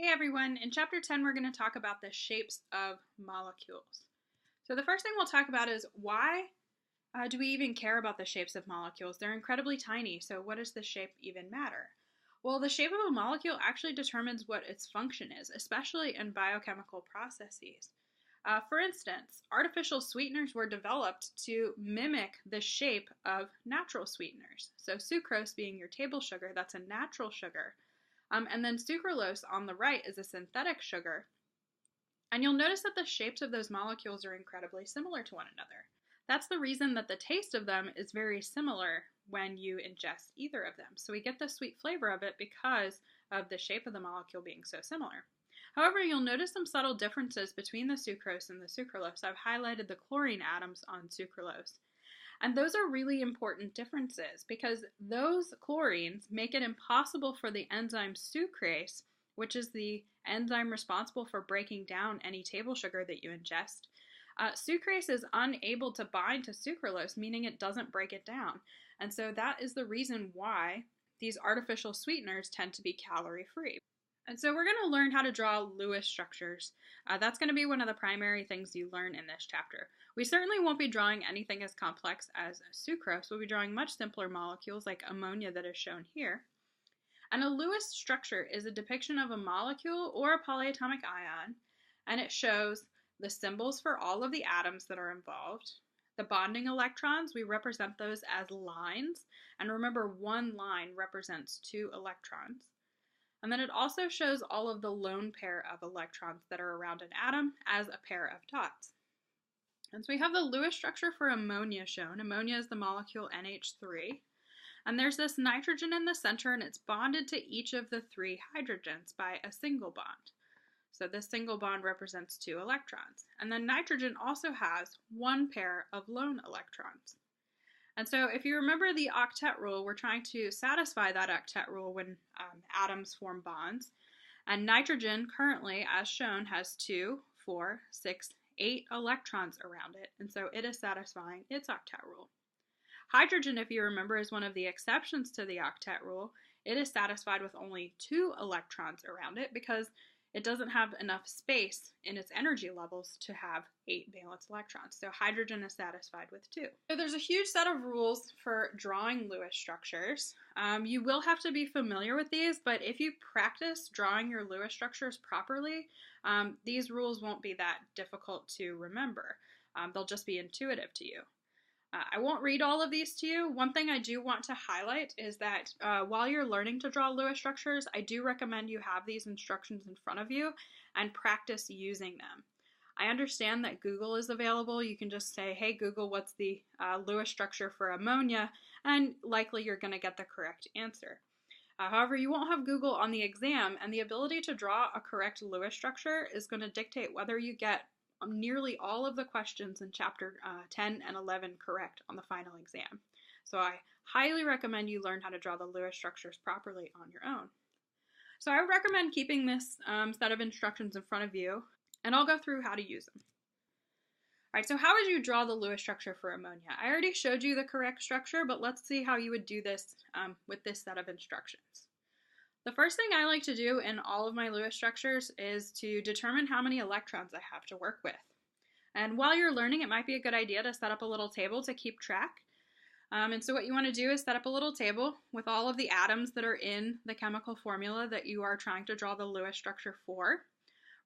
Hey everyone, in chapter 10 we're going to talk about the shapes of molecules. So the first thing we'll talk about is why do we even care about the shapes of molecules? They're incredibly tiny, so what does the shape even matter? Well, the shape of a molecule actually determines what its function is, especially in biochemical processes. For instance, artificial sweeteners were developed to mimic the shape of natural sweeteners. So sucrose being your table sugar, that's a natural sugar. And then sucralose on the right is a synthetic sugar. And you'll notice that the shapes of those molecules are incredibly similar to one another. That's the reason that the taste of them is very similar when you ingest either of them. So we get the sweet flavor of it because of the shape of the molecule being so similar. However, you'll notice some subtle differences between the sucrose and the sucralose. I've highlighted the chlorine atoms on sucralose. And those are really important differences because those chlorines make it impossible for the enzyme sucrase, which is the enzyme responsible for breaking down any table sugar that you ingest. Sucrase is unable to bind to sucralose, meaning it doesn't break it down. And so that is the reason why these artificial sweeteners tend to be calorie free. And so we're going to learn how to draw Lewis structures. That's going to be one of the primary things you learn in this chapter. We certainly won't be drawing anything as complex as sucrose. We'll be drawing much simpler molecules like ammonia that is shown here. And a Lewis structure is a depiction of a molecule or a polyatomic ion, and it shows the symbols for all of the atoms that are involved. The bonding electrons, we represent those as lines, and remember one line represents 2 electrons. And then it also shows all of the lone pair of electrons that are around an atom as a pair of dots. And so we have the Lewis structure for ammonia shown. Ammonia is the molecule NH3. And there's this nitrogen in the center, and it's bonded to each of the 3 hydrogens by a single bond. So this single bond represents 2 electrons. And then nitrogen also has 1 pair of lone electrons. And so if you remember the octet rule, we're trying to satisfy that octet rule when atoms form bonds. And nitrogen currently, as shown, has 2, 4, 6, 8 electrons around it. And so it is satisfying its octet rule. Hydrogen, if you remember, is one of the exceptions to the octet rule. It is satisfied with only 2 electrons around it because it doesn't have enough space in its energy levels to have 8 valence electrons. So hydrogen is satisfied with 2. So there's a huge set of rules for drawing Lewis structures. You will have to be familiar with these, but if you practice drawing your Lewis structures properly, these rules won't be that difficult to remember. They'll just be intuitive to you. I won't read all of these to you. One thing I do want to highlight is that while you're learning to draw Lewis structures, I do recommend you have these instructions in front of you and practice using them. I understand that Google is available. You can just say, hey Google, what's the Lewis structure for ammonia? And likely you're going to get the correct answer. However, you won't have Google on the exam, and the ability to draw a correct Lewis structure is going to dictate whether you get nearly all of the questions in chapter 10 and 11 correct on the final exam. So I highly recommend you learn how to draw the Lewis structures properly on your own. So I would recommend keeping this set of instructions in front of you, and I'll go through how to use them. All right, so how would you draw the Lewis structure for ammonia? I already showed you the correct structure, but let's see how you would do this with this set of instructions. The first thing I like to do in all of my Lewis structures is to determine how many electrons I have to work with. And while you're learning, it might be a good idea to set up a little table to keep track. And so what you want to do is set up a little table with all of the atoms that are in the chemical formula that you are trying to draw the Lewis structure for.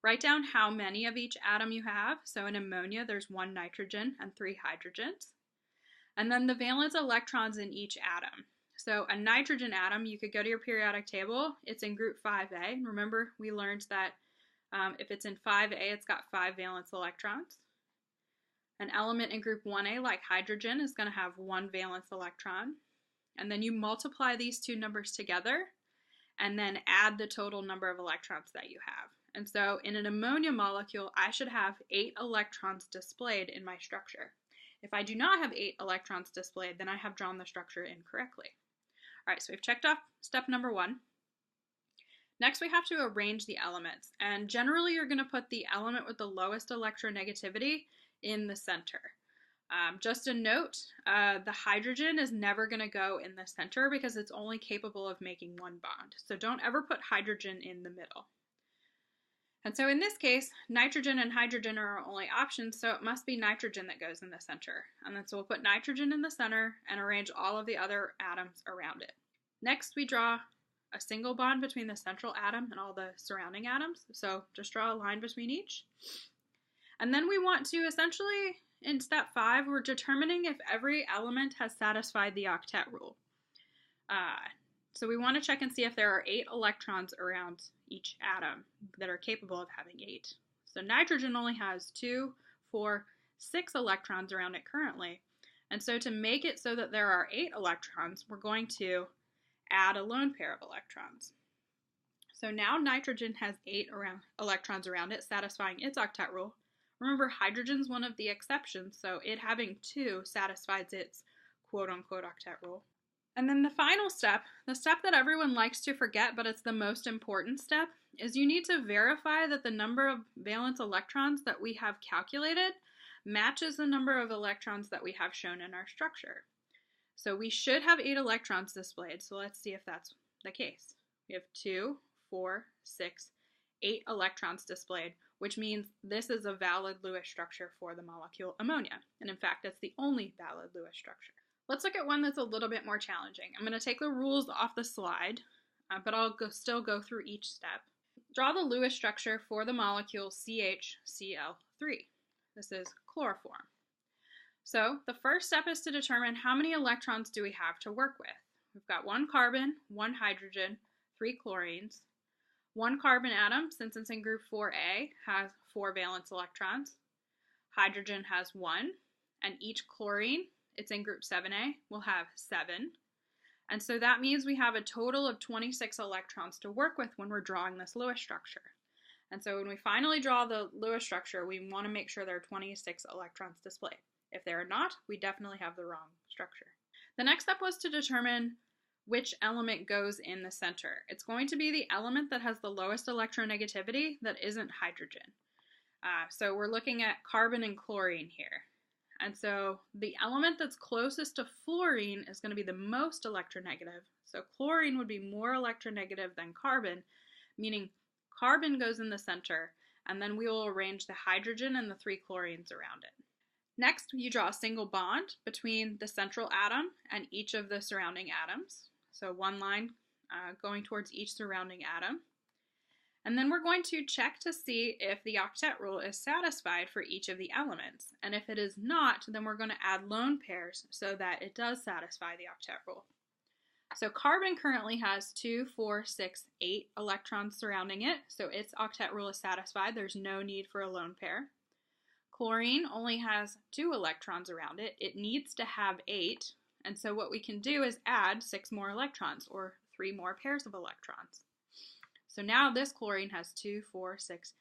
Write down how many of each atom you have. So in ammonia, there's 1 nitrogen and 3 hydrogens. And then the valence electrons in each atom. So a nitrogen atom, you could go to your periodic table. It's in group 5A. Remember, we learned that if it's in 5A, it's got 5 valence electrons. An element in group 1A, like hydrogen, is going to have 1 valence electron. And then you multiply these 2 numbers together and then add the total number of electrons that you have. And so in an ammonia molecule, I should have 8 electrons displayed in my structure. If I do not have 8 electrons displayed, then I have drawn the structure incorrectly. All right, so we've checked off step number 1. Next, we have to arrange the elements. And generally, you're going to put the element with the lowest electronegativity in the center. Just a note, the hydrogen is never going to go in the center because it's only capable of making 1 bond. So don't ever put hydrogen in the middle. And so in this case, nitrogen and hydrogen are our only options, so it must be nitrogen that goes in the center. And then so we'll put nitrogen in the center and arrange all of the other atoms around it. Next, we draw a single bond between the central atom and all the surrounding atoms. So just draw a line between each. And then we want to essentially, in step 5, we're determining if every element has satisfied the octet rule. So we want to check and see if there are 8 electrons around each atom that are capable of having 8. So nitrogen only has 2, 4, 6 electrons around it currently. And so to make it so that there are 8 electrons, we're going to add a lone pair of electrons. So now nitrogen has 8 electrons around it, satisfying its octet rule. Remember, hydrogen's one of the exceptions, so it having 2 satisfies its quote-unquote octet rule. And then the final step, the step that everyone likes to forget, but it's the most important step, is you need to verify that the number of valence electrons that we have calculated matches the number of electrons that we have shown in our structure. So we should have 8 electrons displayed, so let's see if that's the case. We have 2, 4, 6, 8 electrons displayed, which means this is a valid Lewis structure for the molecule ammonia. And in fact, it's the only valid Lewis structure. Let's look at one that's a little bit more challenging. I'm going to take the rules off the slide, but I'll still go through each step. Draw the Lewis structure for the molecule CHCl3. This is chloroform. So the first step is to determine how many electrons do we have to work with. We've got 1 carbon, 1 hydrogen, 3 chlorines. 1 carbon atom, since it's in group 4A, has 4 valence electrons. Hydrogen has 1, and each chlorine, it's in group 7A, will have 7. And so that means we have a total of 26 electrons to work with when we're drawing this Lewis structure. And so when we finally draw the Lewis structure, we want to make sure there are 26 electrons displayed. If there are not, we definitely have the wrong structure. The next step was to determine which element goes in the center. It's going to be the element that has the lowest electronegativity that isn't hydrogen. So we're looking at carbon and chlorine here. And so the element that's closest to fluorine is going to be the most electronegative. So chlorine would be more electronegative than carbon, meaning carbon goes in the center, and then we will arrange the hydrogen and the 3 chlorines around it. Next, you draw a single bond between the central atom and each of the surrounding atoms. So one line going towards each surrounding atom. And then we're going to check to see if the octet rule is satisfied for each of the elements. And if it is not, then we're going to add lone pairs so that it does satisfy the octet rule. So carbon currently has 2, 4, 6, 8 electrons surrounding it, so its octet rule is satisfied. There's no need for a lone pair. Chlorine only has 2 electrons around it. It needs to have 8, and so what we can do is add 6 more electrons, or 3 more pairs of electrons. So now this chlorine has 2, 4, 6,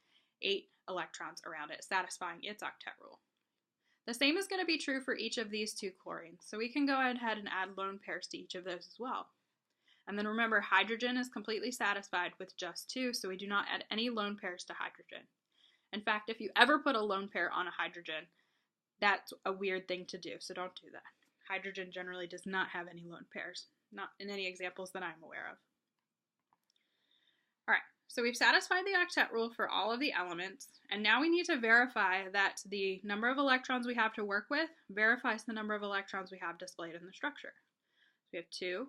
8 electrons around it, satisfying its octet rule. The same is going to be true for each of these 2 chlorines, so we can go ahead and add lone pairs to each of those as well. And then remember, hydrogen is completely satisfied with just 2, so we do not add any lone pairs to hydrogen. In fact, if you ever put a lone pair on a hydrogen, that's a weird thing to do, so don't do that. Hydrogen generally does not have any lone pairs, not in any examples that I'm aware of. Alright, so we've satisfied the octet rule for all of the elements, and now we need to verify that the number of electrons we have to work with verifies the number of electrons we have displayed in the structure. So we have 2,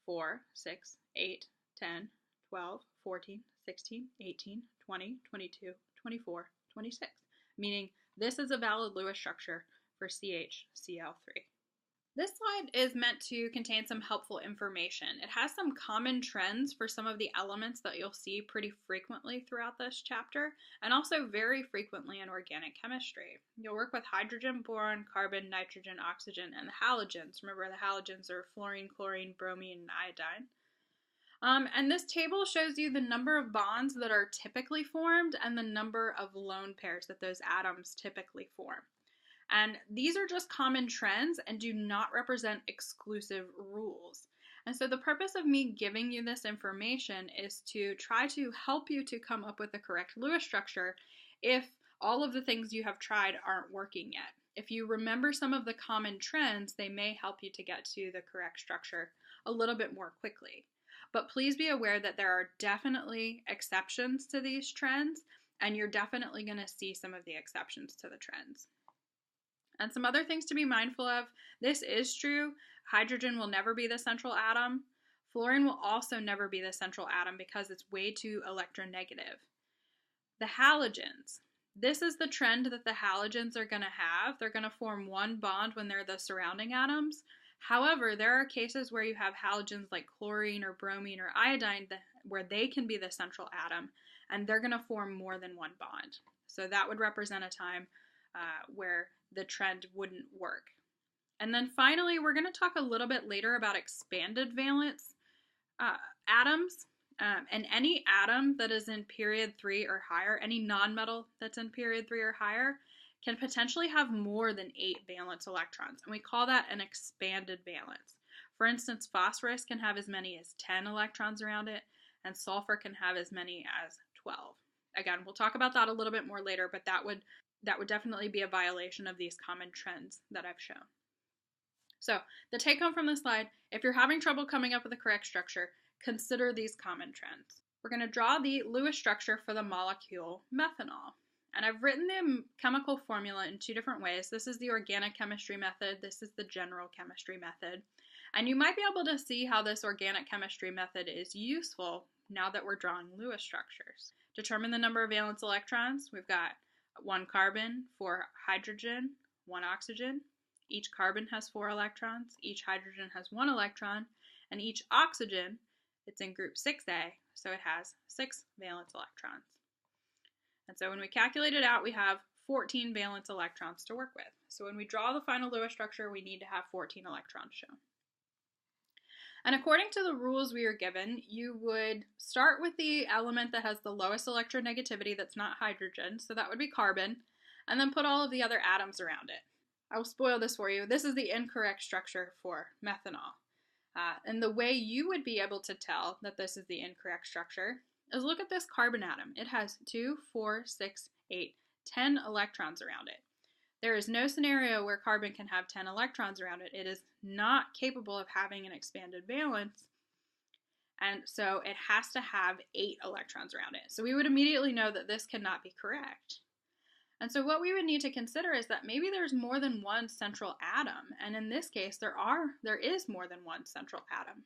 4, 6, 8, 10, 12, 14, 16, 18, 20, 22, 24, 26, meaning this is a valid Lewis structure for CHCl3. This slide is meant to contain some helpful information. It has some common trends for some of the elements that you'll see pretty frequently throughout this chapter, and also very frequently in organic chemistry. You'll work with hydrogen, boron, carbon, nitrogen, oxygen, and the halogens. Remember, the halogens are fluorine, chlorine, bromine, and iodine. And this table shows you the number of bonds that are typically formed and the number of lone pairs that those atoms typically form. And these are just common trends and do not represent exclusive rules. And so the purpose of me giving you this information is to try to help you to come up with the correct Lewis structure if all of the things you have tried aren't working yet. If you remember some of the common trends, they may help you to get to the correct structure a little bit more quickly. But please be aware that there are definitely exceptions to these trends, and you're definitely going to see some of the exceptions to the trends. And some other things to be mindful of, this is true, hydrogen will never be the central atom. Fluorine will also never be the central atom because it's way too electronegative. The halogens. This is the trend that the halogens are going to have. They're going to form one bond when they're the surrounding atoms. However, there are cases where you have halogens like chlorine or bromine or iodine where they can be the central atom, and they're going to form more than one bond. So that would represent a time where the trend wouldn't work. And then finally, we're going to talk a little bit later about expanded valence atoms. And any atom that is in period 3 or higher, any nonmetal that's in period 3 or higher, can potentially have more than 8 valence electrons. And we call that an expanded valence. For instance, phosphorus can have as many as 10 electrons around it, and sulfur can have as many as 12. Again, we'll talk about that a little bit more later, but that would definitely be a violation of these common trends that I've shown. So the take home from this slide, if you're having trouble coming up with the correct structure, consider these common trends. We're going to draw the Lewis structure for the molecule methanol. And I've written the chemical formula in 2 different ways. This is the organic chemistry method. This is the general chemistry method. And you might be able to see how this organic chemistry method is useful now that we're drawing Lewis structures. Determine the number of valence electrons. We've got 1 carbon, 4 hydrogen, 1 oxygen. Each carbon has 4 electrons. Each hydrogen has 1 electron. And each oxygen, it's in group 6A, so it has 6 valence electrons. And so when we calculate it out, we have 14 valence electrons to work with. So when we draw the final Lewis structure, we need to have 14 electrons shown. And according to the rules we are given, you would start with the element that has the lowest electronegativity that's not hydrogen, so that would be carbon, and then put all of the other atoms around it. I will spoil this for you. This is the incorrect structure for methanol. And the way you would be able to tell that this is the incorrect structure is look at this carbon atom. It has 2, 4, 6, 8, 10 electrons around it. There is no scenario where carbon can have 10 electrons around it. It is not capable of having an expanded valence, and so it has to have 8 electrons around it. So we would immediately know that this cannot be correct. And so what we would need to consider is that maybe there's more than one central atom, and in this case there is more than one central atom.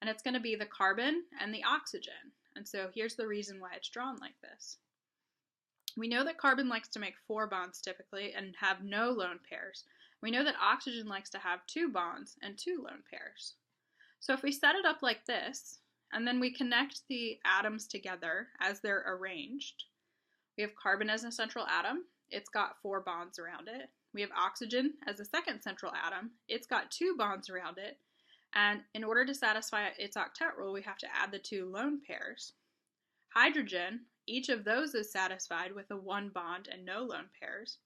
And it's going to be the carbon and the oxygen. And so here's the reason why it's drawn like this. We know that carbon likes to make 4 bonds typically and have no lone pairs. We know that oxygen likes to have 2 bonds and 2 lone pairs. So if we set it up like this, and then we connect the atoms together as they're arranged, we have carbon as a central atom. It's got 4 bonds around it. We have oxygen as a second central atom. It's got 2 bonds around it. And in order to satisfy its octet rule, we have to add the 2 lone pairs. Hydrogen, each of those is satisfied with a 1 bond and no lone pairs.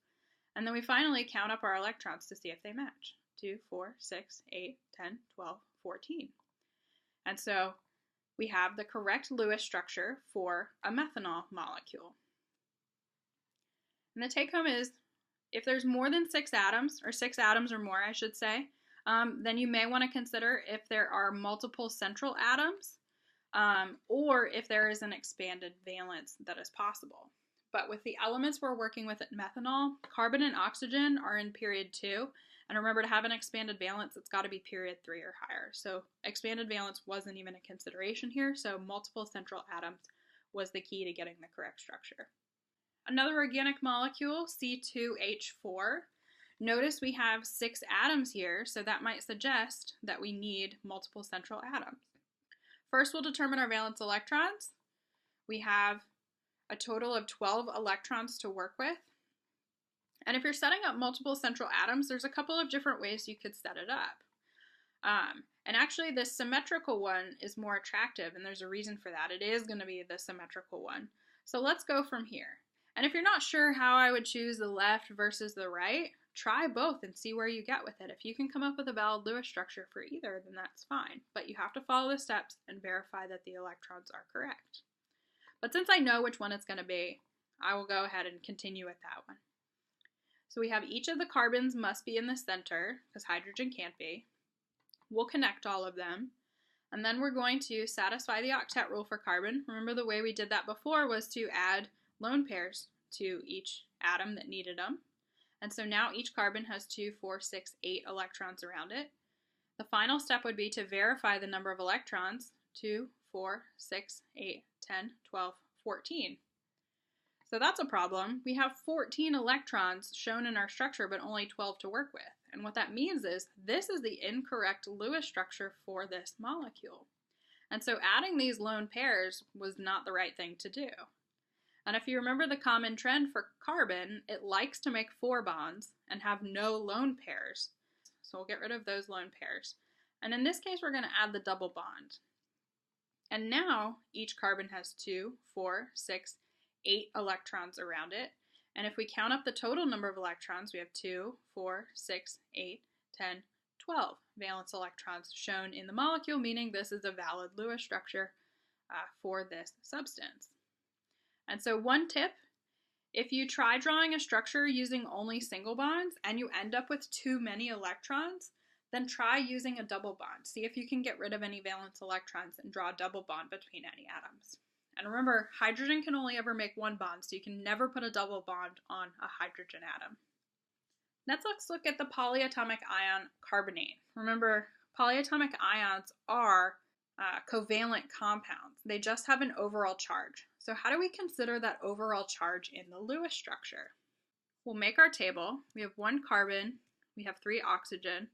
And then we finally count up our electrons to see if they match. 2, 4, 6, 8, 10, 12, 14. And so we have the correct Lewis structure for a methanol molecule. And the take home is, if there's more than 6 atoms, or 6 atoms or more I should say, then you may want to consider if there are multiple central atoms, or if there is an expanded valence that is possible. But with the elements we're working with at methanol, carbon and oxygen are in period 2, and remember, to have an expanded valence, it's got to be period 3 or higher. So expanded valence wasn't even a consideration here, so multiple central atoms was the key to getting the correct structure. Another organic molecule, C2H4. Notice we have 6 atoms here, so that might suggest that we need multiple central atoms. First, we'll determine our valence electrons. We have a total of 12 electrons to work with. And if you're setting up multiple central atoms, there's a couple of different ways you could set it up. And actually, the symmetrical one is more attractive, and there's a reason for that. It is going to be the symmetrical one. So let's go from here. And if you're not sure how I would choose the left versus the right, try both and see where you get with it. If you can come up with a valid Lewis structure for either, then that's fine. But you have to follow the steps and verify that the electrons are correct. But since I know which one it's going to be, I will go ahead and continue with that one. So we have each of the carbons must be in the center, because hydrogen can't be. We'll connect all of them. And then we're going to satisfy the octet rule for carbon. Remember, the way we did that before was to add lone pairs to each atom that needed them. And so now each carbon has 2, 4, 6, 8 electrons around it. The final step would be to verify the number of electrons, 2, 4, 6, 8, 10, 12, 14. So that's a problem. We have 14 electrons shown in our structure, but only 12 to work with. And what that means is this is the incorrect Lewis structure for this molecule. And so adding these lone pairs was not the right thing to do. And if you remember the common trend for carbon, it likes to make 4 bonds and have no lone pairs. So we'll get rid of those lone pairs. And in this case, we're going to add the double bond. And now each carbon has 2, 4, 6, 8 electrons around it. And if we count up the total number of electrons, we have 2, 4, 6, 8, 10, 12 valence electrons shown in the molecule, meaning this is a valid Lewis structure for this substance. And so one tip, if you try drawing a structure using only single bonds and you end up with too many electrons, then try using a double bond. See if you can get rid of any valence electrons and draw a double bond between any atoms. And remember, hydrogen can only ever make 1 bond, so you can never put a double bond on a hydrogen atom. Next, let's look at the polyatomic ion carbonate. Remember, polyatomic ions are covalent compounds. They just have an overall charge. So how do we consider that overall charge in the Lewis structure? We'll make our table. We have 1 carbon, we have 3 oxygen.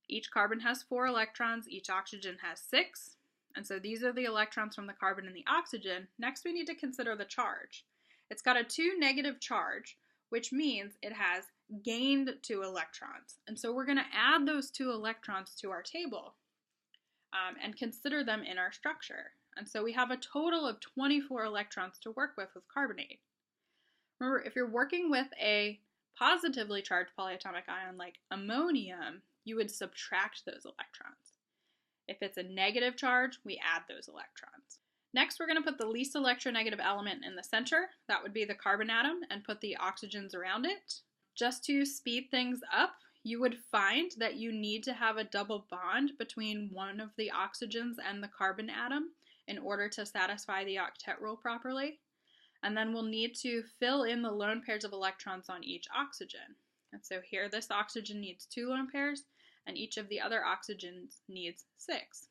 Each carbon has 4 electrons, each oxygen has 6. And so these are the electrons from the carbon and the oxygen. Next, we need to consider the charge. It's got a 2 negative charge, which means it has gained 2 electrons. And so we're going to add those 2 electrons to our table and consider them in our structure. And so we have a total of 24 electrons to work with carbonate. Remember, if you're working with a positively charged polyatomic ion like ammonium, you would subtract those electrons. If it's a negative charge, we add those electrons. Next, we're going to put the least electronegative element in the center. That would be the carbon atom, and put the oxygens around it. Just to speed things up, you would find that you need to have a double bond between one of the oxygens and the carbon atom in order to satisfy the octet rule properly. And then we'll need to fill in the lone pairs of electrons on each oxygen. And so here, this oxygen needs 2 lone pairs, and each of the other oxygens needs 6.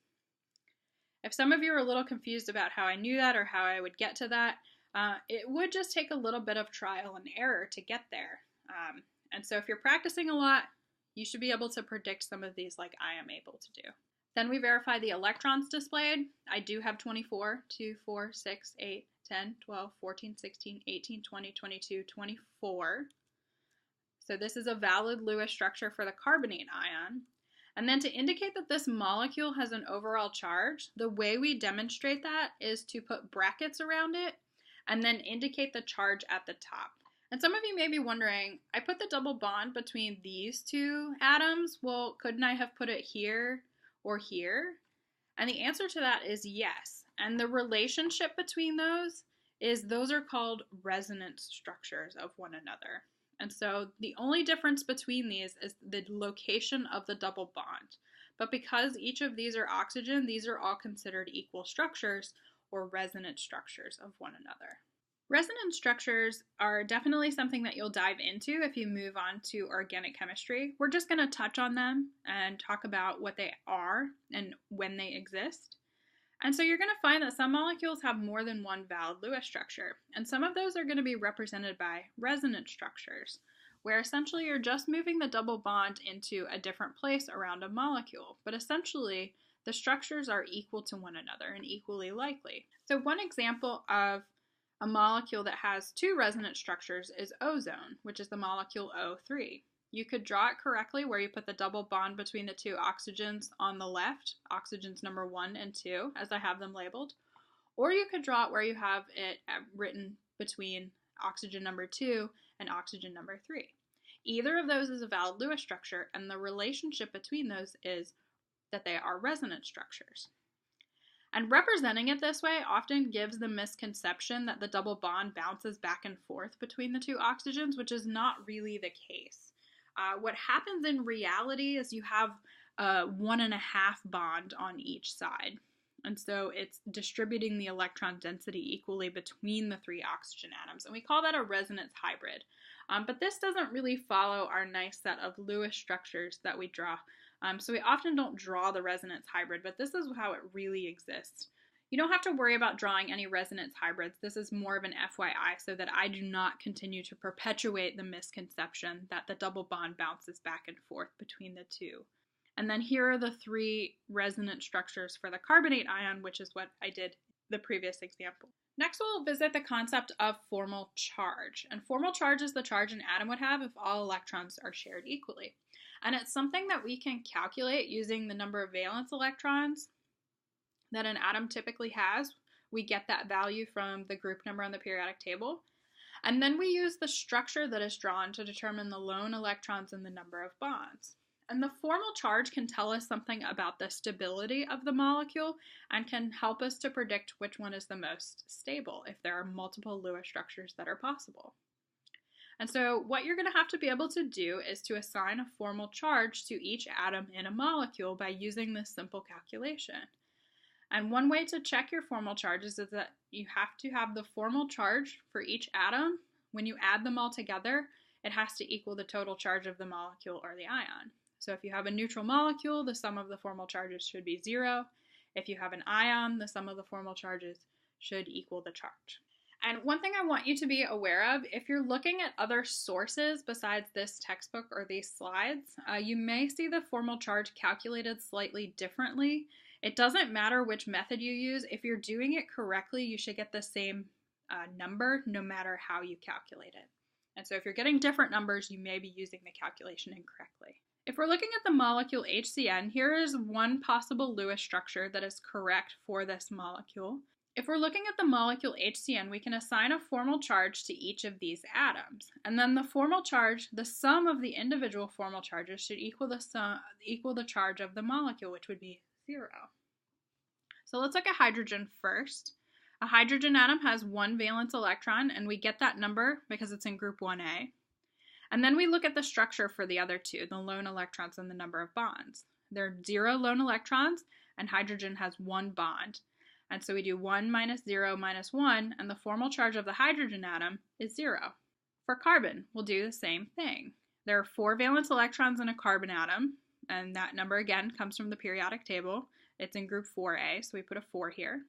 If some of you are a little confused about how I knew that or how I would get to that, it would just take a little bit of trial and error to get there. And so if you're practicing a lot, you should be able to predict some of these like I am able to do. Then we verify the electrons displayed. I do have 24, 2, 4, 6, 8, 10, 12, 14, 16, 18, 20, 22, 24. So this is a valid Lewis structure for the carbonate ion. And then to indicate that this molecule has an overall charge, the way we demonstrate that is to put brackets around it and then indicate the charge at the top. And some of you may be wondering, I put the double bond between these 2 atoms. Well, couldn't I have put it here or here? And the answer to that is yes. And the relationship between those are called resonance structures of one another. And so the only difference between these is the location of the double bond. But because each of these are oxygen, these are all considered equal structures or resonance structures of one another. Resonance structures are definitely something that you'll dive into if you move on to organic chemistry. We're just going to touch on them and talk about what they are and when they exist. And so you're going to find that some molecules have more than one valid Lewis structure, and some of those are going to be represented by resonance structures, where essentially you're just moving the double bond into a different place around a molecule, but essentially the structures are equal to one another and equally likely. So one example of a molecule that has 2 resonance structures is ozone, which is the molecule O3. You could draw it correctly where you put the double bond between the 2 oxygens on the left, oxygens number 1 and 2, as I have them labeled. Or you could draw it where you have it written between oxygen number 2 and oxygen number 3. Either of those is a valid Lewis structure, and the relationship between those is that they are resonance structures. And representing it this way often gives the misconception that the double bond bounces back and forth between the 2 oxygens, which is not really the case. What happens in reality is you have a 1.5 bond on each side. And so it's distributing the electron density equally between the 3 oxygen atoms. And we call that a resonance hybrid. But this doesn't really follow our nice set of Lewis structures that we draw. So we often don't draw the resonance hybrid, but this is how it really exists. You don't have to worry about drawing any resonance hybrids. This is more of an FYI so that I do not continue to perpetuate the misconception that the double bond bounces back and forth between the two. And then here are the 3 resonance structures for the carbonate ion, which is what I did the previous example. Next, we'll visit the concept of formal charge. And formal charge is the charge an atom would have if all electrons are shared equally. And it's something that we can calculate using the number of valence electrons that an atom typically has. We get that value from the group number on the periodic table. And then we use the structure that is drawn to determine the lone electrons and the number of bonds. And the formal charge can tell us something about the stability of the molecule and can help us to predict which one is the most stable if there are multiple Lewis structures that are possible. And so what you're going to have to be able to do is to assign a formal charge to each atom in a molecule by using this simple calculation. And one way to check your formal charges is that you have to have the formal charge for each atom. When you add them all together, it has to equal the total charge of the molecule or the ion. So if you have a neutral molecule, the sum of the formal charges should be 0. If you have an ion, the sum of the formal charges should equal the charge. And one thing I want you to be aware of, if you're looking at other sources besides this textbook or these slides, you may see the formal charge calculated slightly differently. It doesn't matter which method you use. If you're doing it correctly, you should get the same number no matter how you calculate it. And so if you're getting different numbers, you may be using the calculation incorrectly. If we're looking at the molecule HCN, here is one possible Lewis structure that is correct for this molecule. If we're looking at the molecule HCN, we can assign a formal charge to each of these atoms. And then the formal charge, the sum of the individual formal charges should equal the charge of the molecule, which would be 0. So let's look at hydrogen first. A hydrogen atom has 1 valence electron, and we get that number because it's in group 1A. And then we look at the structure for the other 2, the lone electrons and the number of bonds. There are 0 lone electrons, and hydrogen has 1 bond. And so we do 1 minus 0 minus 1, and the formal charge of the hydrogen atom is 0. For carbon, we'll do the same thing. There are 4 valence electrons in a carbon atom, and that number again comes from the periodic table. It's in group 4A, so we put a 4 here.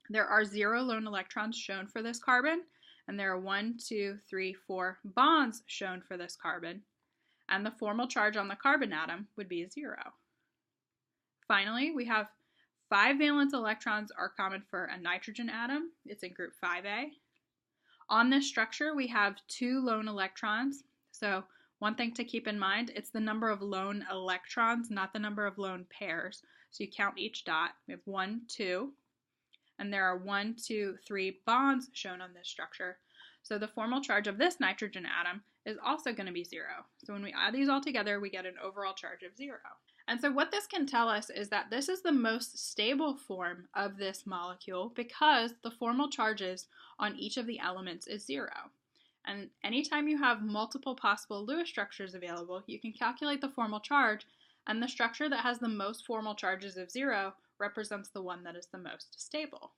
There are 0 lone electrons shown for this carbon, and there are 1, 2, 3, 4 bonds shown for this carbon, and the formal charge on the carbon atom would be 0. Finally, we have 5 valence electrons are common for a nitrogen atom. It's in group 5A. On this structure, we have 2 lone electrons. So one thing to keep in mind, it's the number of lone electrons, not the number of lone pairs. So you count each dot. We have 1, 2, and there are 1, 2, 3 bonds shown on this structure. So the formal charge of this nitrogen atom is also going to be 0. So when we add these all together, we get an overall charge of 0. And so what this can tell us is that this is the most stable form of this molecule because the formal charges on each of the elements is 0. And anytime you have multiple possible Lewis structures available, you can calculate the formal charge, and the structure that has the most formal charges of 0 represents the one that is the most stable.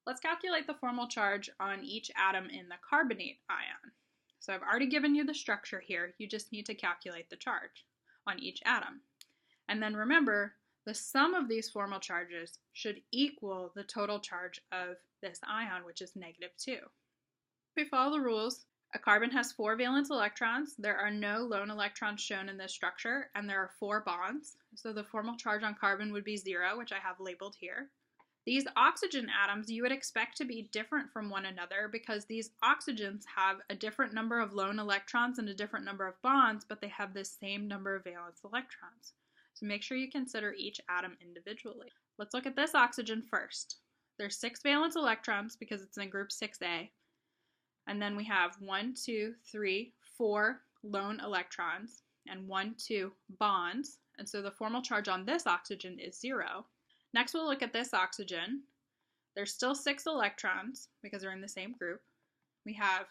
Let's calculate the formal charge on each atom in the carbonate ion. So I've already given you the structure here. You just need to calculate the charge on each atom. And then remember, the sum of these formal charges should equal the total charge of this ion, which is -2. If we follow the rules, a carbon has 4 valence electrons. There are no lone electrons shown in this structure, and there are 4 bonds. So the formal charge on carbon would be 0, which I have labeled here. These oxygen atoms you would expect to be different from one another because these oxygens have a different number of lone electrons and a different number of bonds, but they have the same number of valence electrons. So make sure you consider each atom individually. Let's look at this oxygen first. There's 6 valence electrons because it's in group 6A. And then we have 1, 2, 3, 4 lone electrons and 1, 2 bonds. And so the formal charge on this oxygen is 0. Next, we'll look at this oxygen. There's still 6 electrons because they're in the same group. We have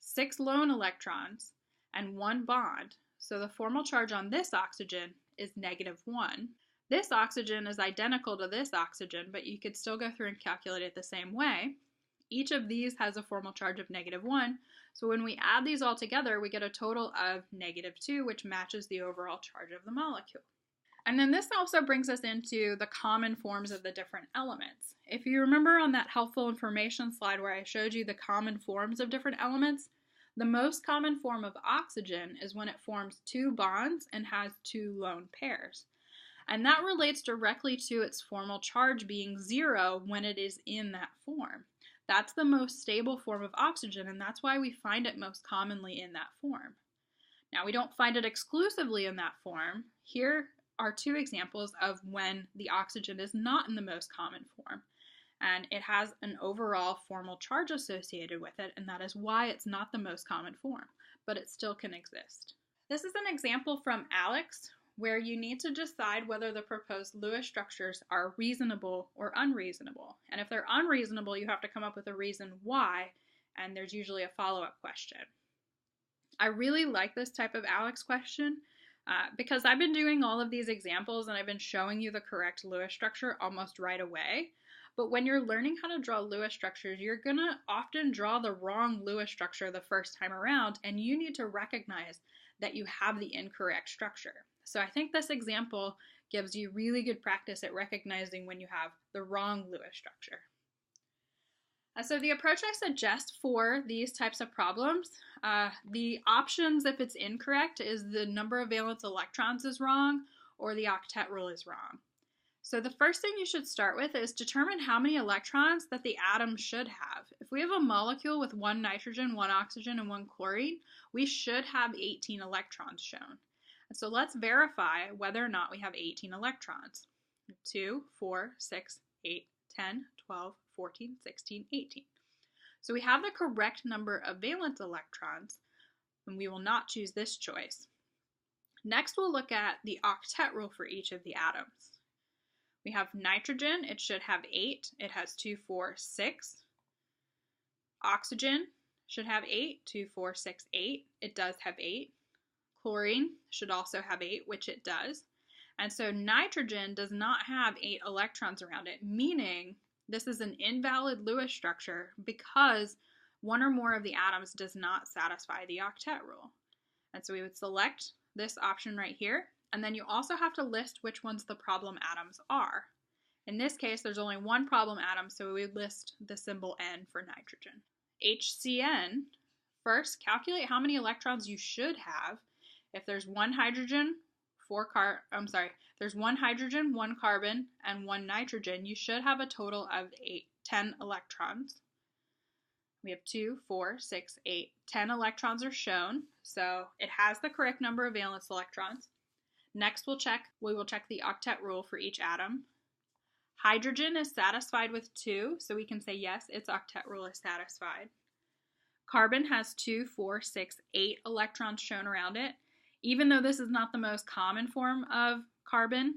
6 lone electrons and 1 bond. So the formal charge on this oxygen is -1. this oxygen is identical to this oxygen, but you could still go through and calculate it the same way. Each of these has a formal charge of -1, so when we add these all together, we get a total of -2, which matches the overall charge of the molecule. And then this also brings us into the common forms of the different elements. If you remember on that helpful information slide where I showed you the common forms of different elements, the most common form of oxygen is when it forms 2 bonds and has 2 lone pairs. And that relates directly to its formal charge being 0 when it is in that form. That's the most stable form of oxygen, and that's why we find it most commonly in that form. Now, we don't find it exclusively in that form. Here are 2 examples of when the oxygen is not in the most common form, and it has an overall formal charge associated with it, and that is why it's not the most common form, but it still can exist. This is an example from ALEKS, where you need to decide whether the proposed Lewis structures are reasonable or unreasonable. And if they're unreasonable, you have to come up with a reason why, and there's usually a follow-up question. I really like this type of ALEKS question because I've been doing all of these examples and I've been showing you the correct Lewis structure almost right away. But when you're learning how to draw Lewis structures, you're going to often draw the wrong Lewis structure the first time around, and you need to recognize that you have the incorrect structure. So I think this example gives you really good practice at recognizing when you have the wrong Lewis structure. So the approach I suggest for these types of problems, the options if it's incorrect is the number of valence electrons is wrong or the octet rule is wrong. So the first thing you should start with is determine how many electrons that the atom should have. If we have a molecule with 1 nitrogen, 1 oxygen, and 1 chlorine, we should have 18 electrons shown. And so let's verify whether or not we have 18 electrons. 2, 4, 6, 8, 10, 12, 14, 16, 18. So we have the correct number of valence electrons, and we will not choose this choice. Next, we'll look at the octet rule for each of the atoms. We have nitrogen, it should have 8, it has 2, 4, 6. Oxygen should have 8, 2, 4, 6, 8, it does have 8. Chlorine should also have 8, which it does. And so nitrogen does not have 8 electrons around it, meaning this is an invalid Lewis structure because one or more of the atoms does not satisfy the octet rule. And so we would select this option right here, and then you also have to list which ones the problem atoms are. In this case, there's only one problem atom, so we would list the symbol N for nitrogen. HCN, first calculate how many electrons you should have. If there's 1 hydrogen, there's 1 hydrogen, 1 carbon, and 1 nitrogen, you should have a total of 10 electrons. We have 2, 4, 6, 8, 10 electrons are shown, so it has the correct number of valence electrons. Next, we will check the octet rule for each atom. Hydrogen is satisfied with 2, so we can say yes, its octet rule is satisfied. Carbon has 2, 4, 6, 8 electrons shown around it. Even though this is not the most common form of carbon,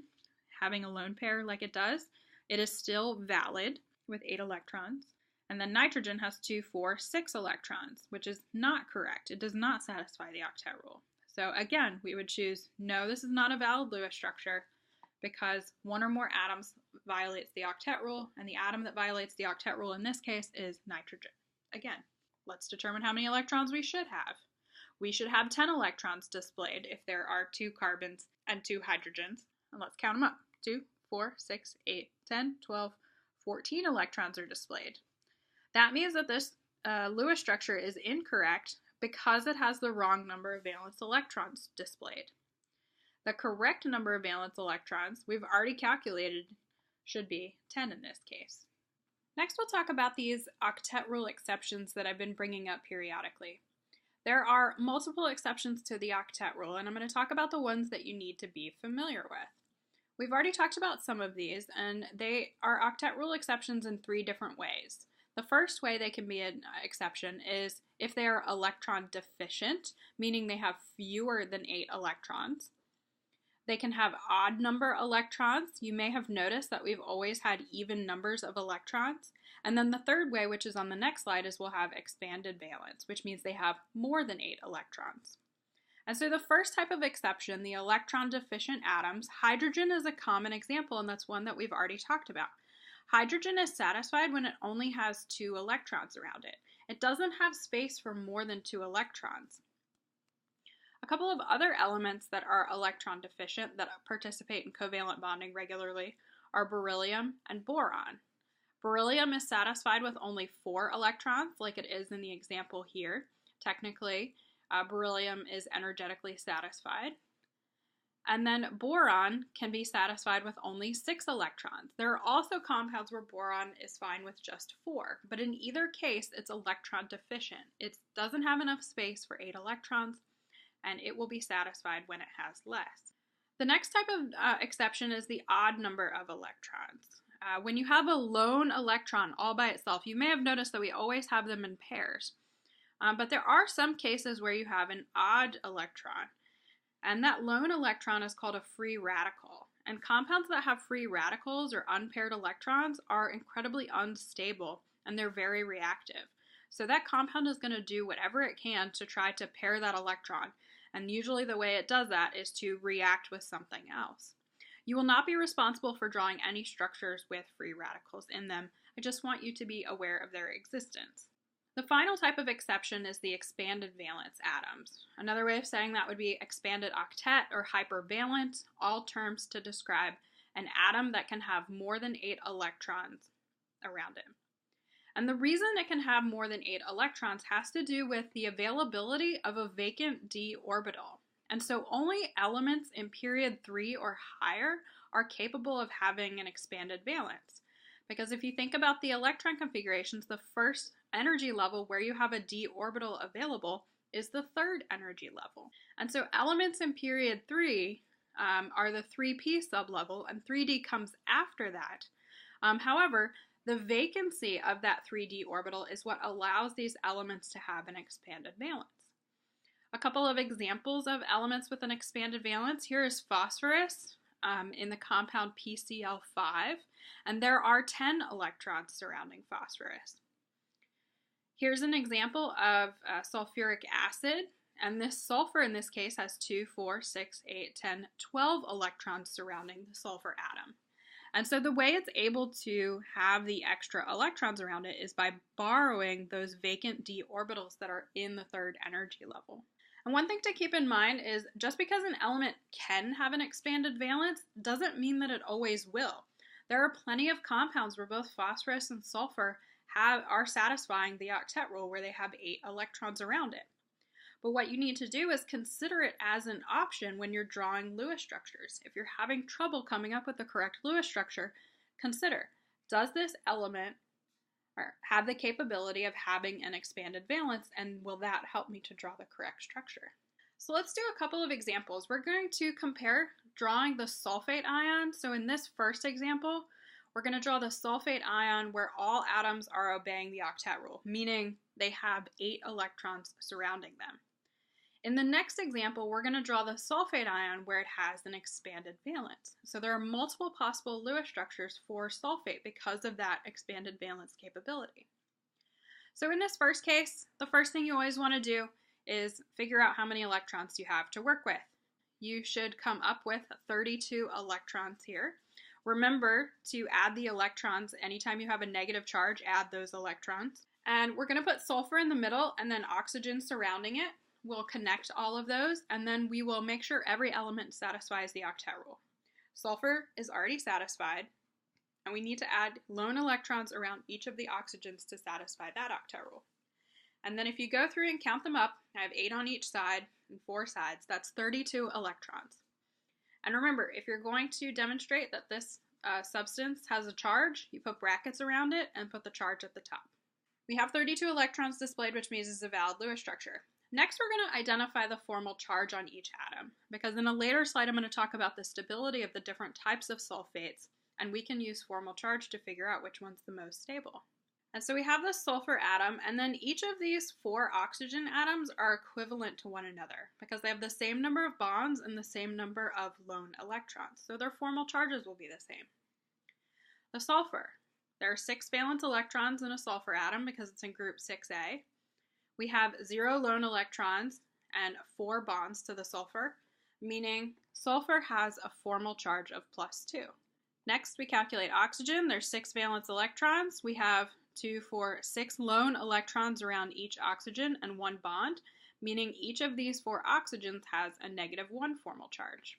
having a lone pair like it does, it is still valid with 8 electrons. And then nitrogen has 2, 4, 6 electrons, which is not correct. It does not satisfy the octet rule. So again, we would choose no, this is not a valid Lewis structure because one or more atoms violates the octet rule, and the atom that violates the octet rule in this case is nitrogen. Again, let's determine how many electrons we should have. We should have 10 electrons displayed if there are 2 carbons and 2 hydrogens. And let's count them up. 2, 4, 6, 8, 10, 12, 14 electrons are displayed. That means that this Lewis structure is incorrect because it has the wrong number of valence electrons displayed. The correct number of valence electrons we've already calculated should be 10 in this case. Next, we'll talk about these octet rule exceptions that I've been bringing up periodically. There are multiple exceptions to the octet rule, and I'm going to talk about the ones that you need to be familiar with. We've already talked about some of these, and they are octet rule exceptions in 3 different ways. The first way they can be an exception is if they are electron deficient, meaning they have fewer than 8 electrons. They can have odd number electrons. You may have noticed that we've always had even numbers of electrons. And then the third way, which is on the next slide, is we'll have expanded valence, which means they have more than 8 electrons. And so the first type of exception, the electron deficient atoms, hydrogen is a common example, and that's one that we've already talked about. Hydrogen is satisfied when it only has 2 electrons around it. It doesn't have space for more than 2 electrons. A couple of other elements that are electron deficient that participate in covalent bonding regularly are beryllium and boron. Beryllium is satisfied with only 4 electrons, like it is in the example here. Technically, beryllium is energetically satisfied. And then boron can be satisfied with only 6 electrons. There are also compounds where boron is fine with just 4, but in either case, it's electron deficient. It doesn't have enough space for 8 electrons, and it will be satisfied when it has less. The next type of exception is the odd number of electrons. When you have a lone electron all by itself, you may have noticed that we always have them in pairs. But there are some cases where you have an odd electron, and that lone electron is called a free radical. And compounds that have free radicals or unpaired electrons are incredibly unstable, and they're very reactive. So that compound is going to do whatever it can to try to pair that electron, and usually the way it does that is to react with something else. You will not be responsible for drawing any structures with free radicals in them. I just want you to be aware of their existence. The final type of exception is the expanded valence atoms. Another way of saying that would be expanded octet or hypervalent, all terms to describe an atom that can have more than 8 electrons around it. And the reason it can have more than 8 electrons has to do with the availability of a vacant d orbital. And so only elements in period 3 or higher are capable of having an expanded valence. Because if you think about the electron configurations, the first energy level where you have a d orbital available is the 3rd energy level. And so elements in period 3 are the 3p sublevel, and 3d comes after that. However, the vacancy of that 3d orbital is what allows these elements to have an expanded valence. A couple of examples of elements with an expanded valence. Here is phosphorus in the compound PCl5, and there are 10 electrons surrounding phosphorus. Here's an example of sulfuric acid, and this sulfur in this case has 2, 4, 6, 8, 10, 12 electrons surrounding the sulfur atom. And so the way it's able to have the extra electrons around it is by borrowing those vacant d orbitals that are in the 3rd energy level. And one thing to keep in mind is just because an element can have an expanded valence doesn't mean that it always will. There are plenty of compounds where both phosphorus and sulfur are satisfying the octet rule where they have 8 electrons around it. But what you need to do is consider it as an option when you're drawing Lewis structures. If you're having trouble coming up with the correct Lewis structure, consider, does this element have the capability of having an expanded valence, and will that help me to draw the correct structure? So let's do a couple of examples. We're going to compare drawing the sulfate ion. So in this first example, we're going to draw the sulfate ion where all atoms are obeying the octet rule, meaning they have 8 electrons surrounding them. In the next example, we're going to draw the sulfate ion where it has an expanded valence. So there are multiple possible Lewis structures for sulfate because of that expanded valence capability. So in this first case, the first thing you always want to do is figure out how many electrons you have to work with. You should come up with 32 electrons here. Remember to add the electrons anytime you have a negative charge, add those electrons. And we're going to put sulfur in the middle and then oxygen surrounding it. We'll connect all of those, and then we will make sure every element satisfies the octet rule. Sulfur is already satisfied, and we need to add lone electrons around each of the oxygens to satisfy that octet rule. And then if you go through and count them up, I have 8 on each side and 4 sides. That's 32 electrons. And remember, if you're going to demonstrate that this substance has a charge, you put brackets around it and put the charge at the top. We have 32 electrons displayed, which means it's a valid Lewis structure. Next, we're going to identify the formal charge on each atom, because in a later slide I'm going to talk about the stability of the different types of sulfates, and we can use formal charge to figure out which one's the most stable. And so we have the sulfur atom, and then each of these 4 oxygen atoms are equivalent to one another, because they have the same number of bonds and the same number of lone electrons, so their formal charges will be the same. The sulfur. There are 6 valence electrons in a sulfur atom because it's in group 6A. We have 0 lone electrons and 4 bonds to the sulfur, meaning sulfur has a formal charge of +2. Next, we calculate oxygen. There's 6 valence electrons. We have 2, 4, 6 lone electrons around each oxygen and 1 bond, meaning each of these 4 oxygens has a -1 formal charge.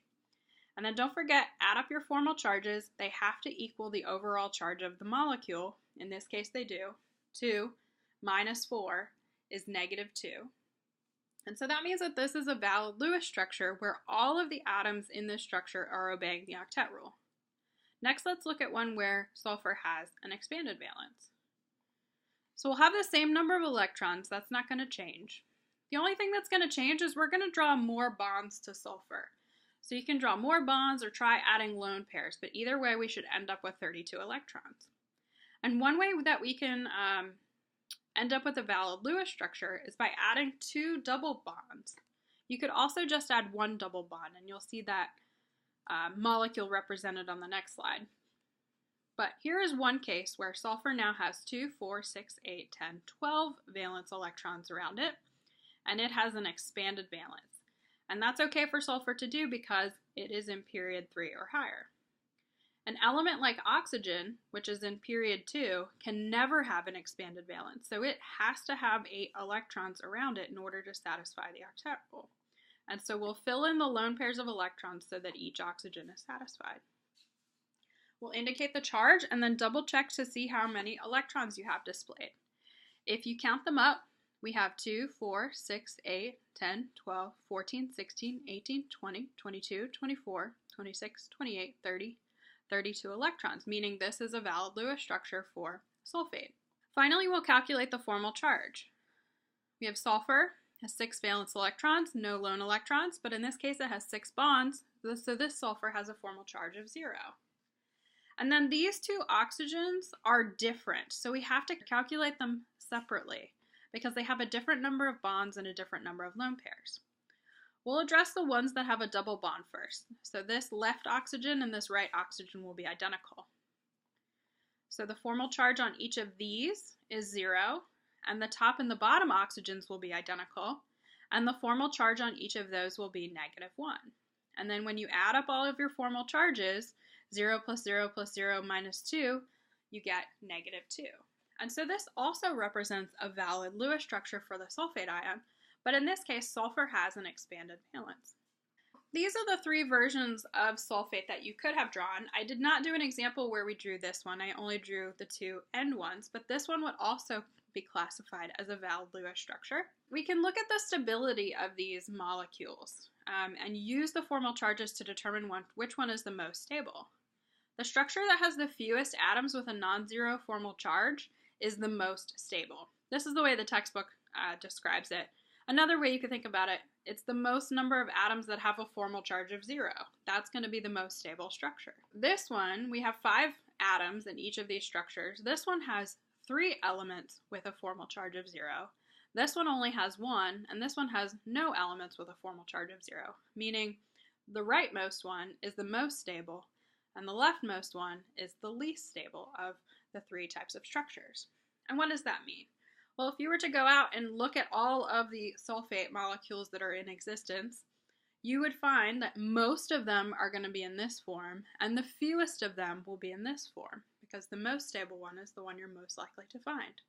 And then don't forget, add up your formal charges. They have to equal the overall charge of the molecule. In this case, they do. 2 minus 4 is -2. And so that means that this is a valid Lewis structure where all of the atoms in this structure are obeying the octet rule. Next, let's look at one where sulfur has an expanded valence. So we'll have the same number of electrons. That's not going to change. The only thing that's going to change is we're going to draw more bonds to sulfur. So you can draw more bonds or try adding lone pairs, but either way we should end up with 32 electrons. And one way that we can end up with a valid Lewis structure is by adding 2 double bonds. You could also just add 1 double bond, and you'll see that molecule represented on the next slide. But here is one case where sulfur now has 2, 4, 6, 8, 10, 12 valence electrons around it, and it has an expanded valence. And that's okay for sulfur to do because it is in period 3 or higher. An element like oxygen, which is in period 2, can never have an expanded valence, so it has to have 8 electrons around it in order to satisfy the octet rule. And so we'll fill in the lone pairs of electrons so that each oxygen is satisfied. We'll indicate the charge and then double check to see how many electrons you have displayed. If you count them up, we have 2, 4, 6, 8, 10, 12, 14, 16, 18, 20, 22, 24, 26, 28, 30, 32 electrons, meaning this is a valid Lewis structure for sulfate. Finally, we'll calculate the formal charge. We have sulfur, has 6 valence electrons, no lone electrons, but in this case it has 6 bonds, so this sulfur has a formal charge of 0. And then these 2 oxygens are different, so we have to calculate them separately because they have a different number of bonds and a different number of lone pairs. We'll address the ones that have a double bond first. So this left oxygen and this right oxygen will be identical. So the formal charge on each of these is 0, and the top and the bottom oxygens will be identical, and the formal charge on each of those will be -1. And then when you add up all of your formal charges, 0 plus 0 plus 0 minus 2, you get -2. And so this also represents a valid Lewis structure for the sulfate ion, but in this case, sulfur has an expanded valence. These are the 3 versions of sulfate that you could have drawn. I did not do an example where we drew this one. I only drew the 2 end ones, but this one would also be classified as a valid Lewis structure. We can look at the stability of these molecules and use the formal charges to determine which one is the most stable. The structure that has the fewest atoms with a non-zero formal charge is the most stable. This is the way the textbook describes it. Another way you could think about it, it's the most number of atoms that have a formal charge of 0. That's going to be the most stable structure. This one, we have 5 atoms in each of these structures. This one has 3 elements with a formal charge of 0. This one only has 1, and this one has no elements with a formal charge of 0, meaning the rightmost one is the most stable, and the leftmost one is the least stable of the 3 types of structures. And what does that mean? Well, if you were to go out and look at all of the sulfate molecules that are in existence, you would find that most of them are going to be in this form, and the fewest of them will be in this form, because the most stable one is the one you're most likely to find.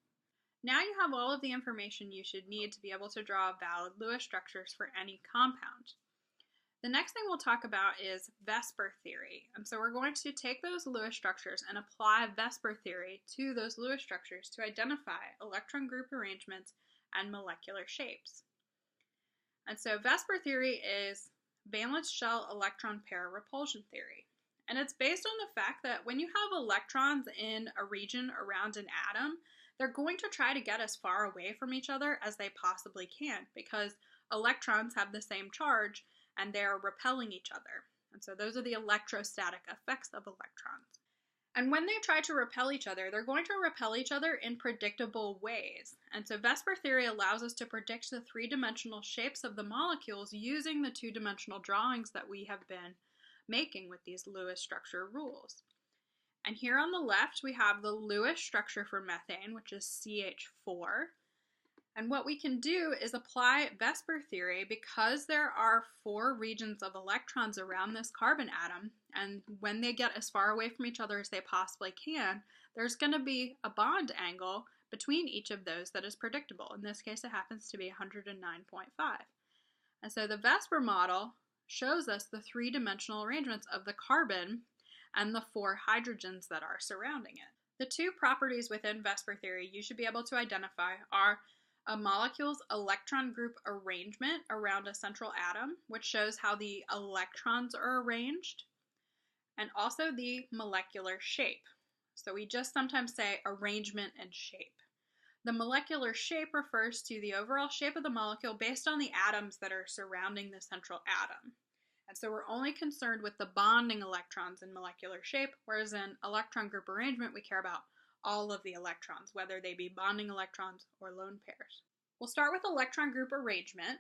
Now you have all of the information you should need to be able to draw valid Lewis structures for any compound. The next thing we'll talk about is VSEPR theory. And so we're going to take those Lewis structures and apply VSEPR theory to those Lewis structures to identify electron group arrangements and molecular shapes. And so VSEPR theory is valence shell electron pair repulsion theory. And it's based on the fact that when you have electrons in a region around an atom, they're going to try to get as far away from each other as they possibly can because electrons have the same charge and they're repelling each other. And so those are the electrostatic effects of electrons. And when they try to repel each other, they're going to repel each other in predictable ways. And so VSEPR theory allows us to predict the 3-dimensional shapes of the molecules using the 2-dimensional drawings that we have been making with these Lewis structure rules. And here on the left, we have the Lewis structure for methane, which is CH4. And what we can do is apply VSEPR theory because there are 4 regions of electrons around this carbon atom, and when they get as far away from each other as they possibly can, there's going to be a bond angle between each of those that is predictable. In this case, it happens to be 109.5. And so the VSEPR model shows us the 3-dimensional arrangements of the carbon and the 4 hydrogens that are surrounding it. The 2 properties within VSEPR theory you should be able to identify are a molecule's electron group arrangement around a central atom, which shows how the electrons are arranged, and also the molecular shape. So we just sometimes say arrangement and shape. The molecular shape refers to the overall shape of the molecule based on the atoms that are surrounding the central atom. And so we're only concerned with the bonding electrons in molecular shape, whereas in electron group arrangement, we care about all of the electrons, whether they be bonding electrons or lone pairs. We'll start with electron group arrangement,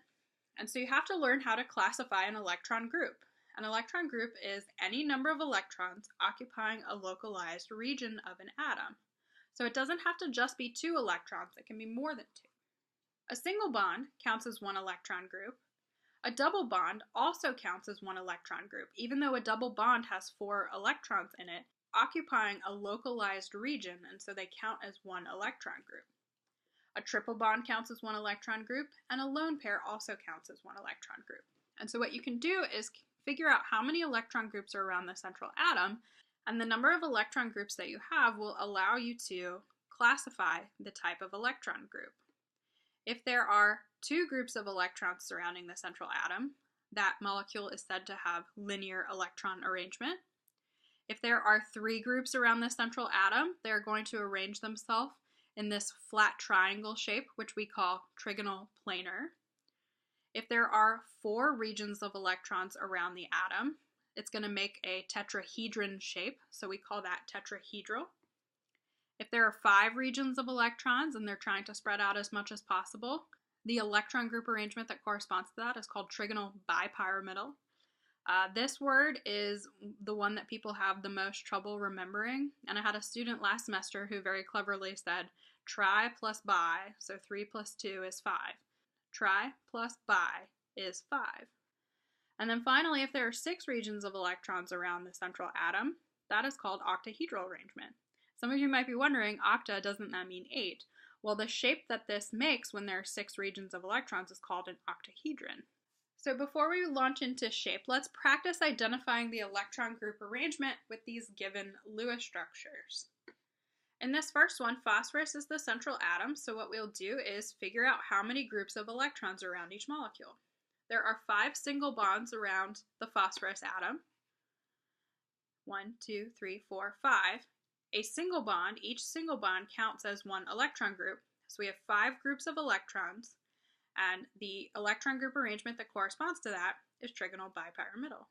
and so you have to learn how to classify an electron group. An electron group is any number of electrons occupying a localized region of an atom. So it doesn't have to just be 2 electrons, it can be more than 2. A single bond counts as 1 electron group. A double bond also counts as 1 electron group, even though a double bond has 4 electrons in it, occupying a localized region, and so they count as 1 electron group. A triple bond counts as 1 electron group, and a lone pair also counts as 1 electron group. And so what you can do is figure out how many electron groups are around the central atom, and the number of electron groups that you have will allow you to classify the type of electron group. If there are 2 groups of electrons surrounding the central atom, that molecule is said to have linear electron arrangement. If there are 3 groups around the central atom, they're going to arrange themselves in this flat triangle shape, which we call trigonal planar. If there are 4 regions of electrons around the atom, it's going to make a tetrahedron shape, so we call that tetrahedral. If there are 5 regions of electrons and they're trying to spread out as much as possible, the electron group arrangement that corresponds to that is called trigonal bipyramidal. This word is the one that people have the most trouble remembering, and I had a student last semester who very cleverly said tri plus bi, so 3 plus 2 is 5. Tri plus bi is 5. And then finally, if there are 6 regions of electrons around the central atom, that is called octahedral arrangement. Some of you might be wondering, octa, doesn't that mean 8? Well, the shape that this makes when there are 6 regions of electrons is called an octahedron. So before we launch into shape, let's practice identifying the electron group arrangement with these given Lewis structures. In this first one, phosphorus is the central atom, so what we'll do is figure out how many groups of electrons are around each molecule. There are 5 single bonds around the phosphorus atom. 1, 2, 3, 4, 5. A single bond, each single bond counts as 1 electron group, so we have 5 groups of electrons, and the electron group arrangement that corresponds to that is trigonal bipyramidal.